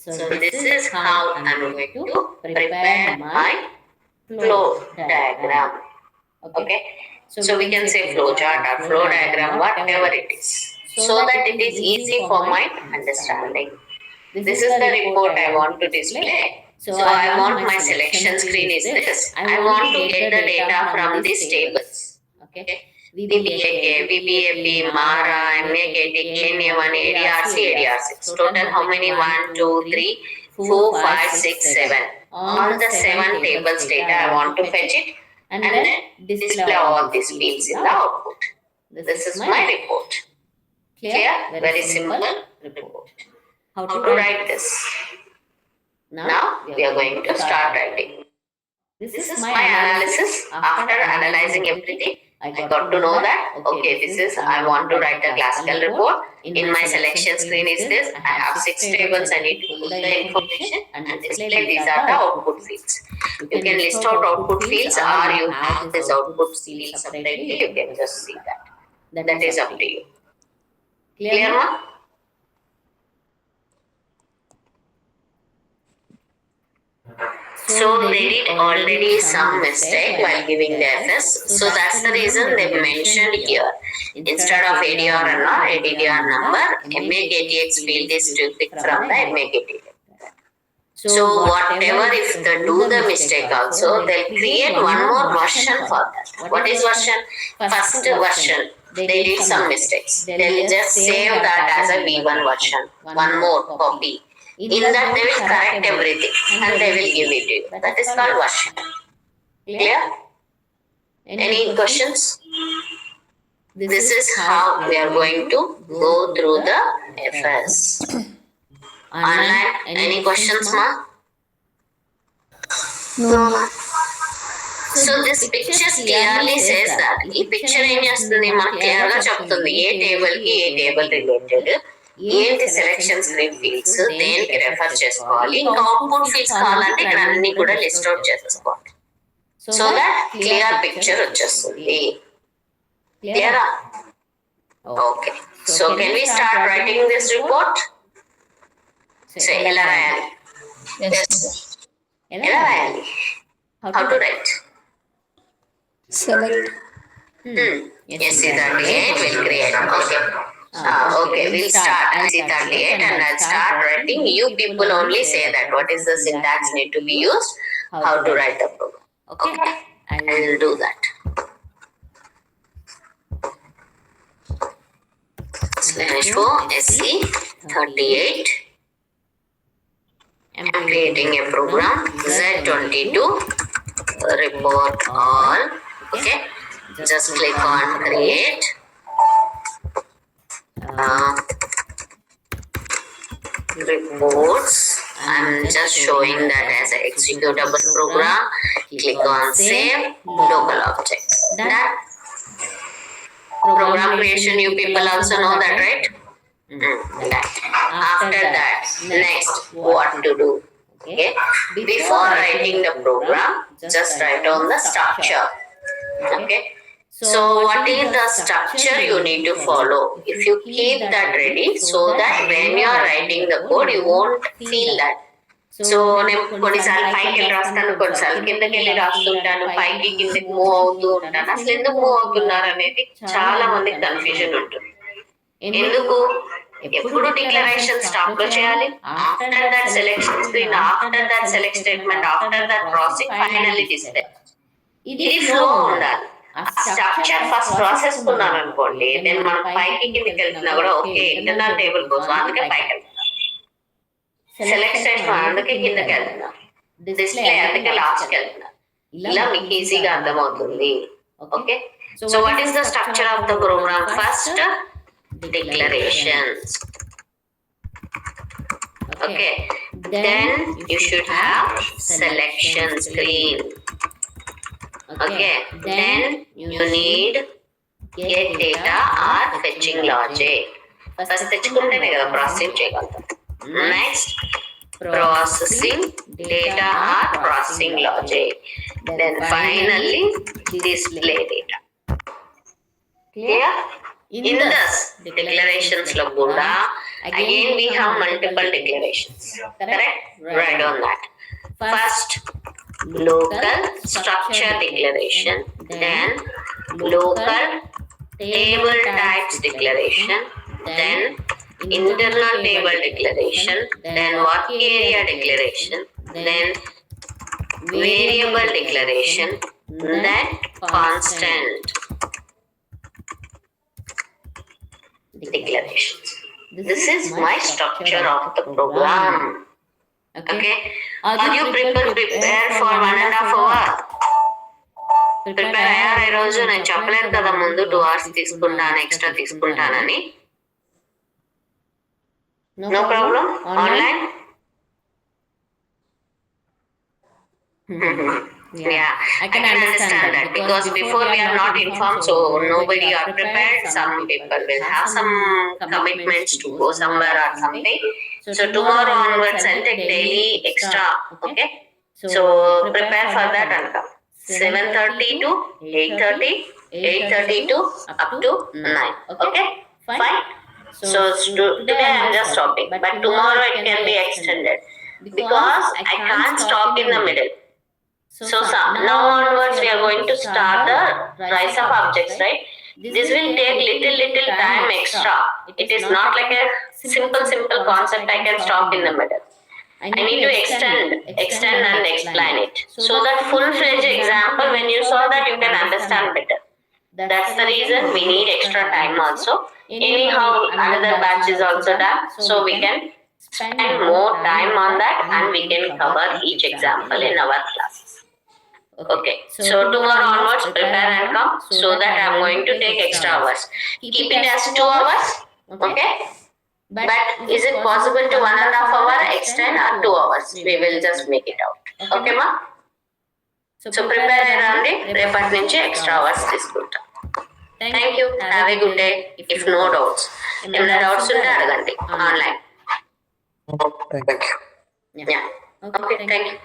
So this is how I'm going to prepare my flow diagram. Okay. So we can say flow chart or flow diagram, whatever it is, so that it is easy for my understanding. This is the report I want to display. So I want my selection screen is this. I want to get the data from these tables. Okay. VBAK, VBAP, MARA, MAKT, KNA1, ADRC, ADR6. Total how many? 1, 2, 3, 4, 5, 6, 7. All the 7 tables data I want to fetch it and then display all these fields in the output. This is my report. Clear? Very simple report. How to write this? Now we are going to start writing. This is my analysis. After analyzing everything, I got to know that, okay, this is, I want to write the classical report. In my selection screen is this. I have 6 tables. I need to put the information and display. These are the output fields. You can list out output fields or you have this output field separately. You can just see that. That is up to you. Clear, ma? So they did already some mistake while giving the FS. So that's the reason they mentioned here. Instead of ADR and not ADDR number, MAKTX field is to pick from the MAKT. So whatever if they do the mistake also, they'll create one more version for that. What is version? First version. They did some mistakes. They'll just save that as a V1 version. One more copy. In that they will correct everything and they will give it to you. That is called version. Clear? Any questions? This is how we are going to go through the FS. Online, any questions, ma? No. So this picture clearly says that ఈ picture ఏం చేస్తుంది మనకు clear గా చెప్తుంది ఏ table కి ఏ table related ఏంటి సెలెక్షన్ స్క్రీన్ ఫీల్డ్స్ దేనికి రెఫర్ చేసుకోవాలి ఇంకా అవుట్పుట్ ఫీల్డ్స్ కావాలంటే ఇక్కడ అన్ని కూడా లిస్ట్ అవుట్ చేసుకోవాలి సో దట్ క్లియర్ పిక్చర్ వచ్చేస్తుంది క్లియరా okay so can we start writing this report so ఎలా రాయాలి ఎలా రాయాలి how to write Select. SC38 will create. Okay. Okay, we'll start SC38 and I'll start writing. You people only say that what is the syntax need to be used, how to write the program. Okay, I will do that. /4 SC38. I'm creating a program Z22 report all. Okay, just click on create. Reports. I'm just showing that as an executable program. Click on save local object. That program creation you people also know that, right? That. After that, next what to do? Okay. Before writing the program, just write down the structure. Okay. So what is the structure you need to follow? If you keep that ready, so that when you are writing the code, you won't feel that. So నేను కొన్నిసార్లు పైకి వెళ్ళి రాస్తాను, కొన్నిసార్లు కిందకి వెళ్ళి రాస్తుంటాను, పైకి కిందకి మూవ్ అవుతూ ఉంటాను. అసలు ఎందుకు మూవ్ అవుతున్నారు అనేది చాలా మందికి కన్ఫ్యూజన్ ఉంటుంది. ఎందుకు? ఎప్పుడు డిక్లరేషన్ స్టాప్ లో చేయాలి, after that selection screen, after that select statement, after that processing, finally display. ఇది ఫ్లో ఉండాలి. స్ట్రక్చర్ ఫస్ట్ ప్రాసెస్ కున్నాను అనుకోండి, నేను మనం పైకి కిందకి వెళ్తున్నా కూడా ఓకే ఇంటర్నల్ టేబుల్ కోసం అందుకే పైకి వెళ్తున్నా, సెలెక్ట్ స్టేట్మెంట్ అందుకే కిందకి వెళ్తున్నా, డిస్ప్లే అందుకే లాస్ట్కి వెళ్తున్నా. ఇలా మీకు ఈజీగా అర్థమవుతుంది. Okay, so what is the structure of the program? First declarations. Okay. Then you should have selection screen. Okay. Then you need get data or fetching logic. First తెచ్చుకుంటేనే కదా ప్రాసెసింగ్ చేయగలుగుతాం. Next, processing data or processing logic. Then finally, display data. Clear? In this declarations lo kuda again we have multiple declarations. Correct? Write on that. First, local structure declaration, then local table types declaration, then internal table declaration, then work area declaration, then variable declaration, then constant declarations. This is my structure of the program. Okay? Are you prepared for 1.5 hours? Prepare అయ్యారు ఈ రోజు? నేను చెప్పలేదు కదా ముందు 2 hours తీసుకుంటాను, extra తీసుకుంటానని. No problem? Online? Yeah, I can understand that because before we are not informed, so nobody are prepared. Some people will have some commitments to go somewhere or something. So tomorrow onwards, I'll take daily extra. Okay? So prepare for that and come. 7:30 to 8:30, 8:30 to up to 9. Okay? Fine? So today I'm just stopping, but tomorrow it can be extended because I can't stop in the middle. So now onwards we are going to start the rise of objects, right? This will take little time extra. It is not like a simple concept I can stop in the middle. I need to extend and explain it. So that full-fledged example, when you saw that, you can understand better. That's the reason we need extra time also. Anyhow, another batch is also done, so we can spend more time on that and we can cover each example in our classes. Okay, so tomorrow onwards, prepare and come so that I am going to take extra hours. Keep it as 2 hours, okay? But is it possible to 1.5 hour extend or 2 hours? We will just make it out. Okay, ma? So prepare around it. Repart nunchi extra hours తీసుకుంటా. Thank you. Have a good day. If no doubts, ఏమైనా doubts ఉంటే అడగండి online. Thank you. Yeah. Okay. Thank you.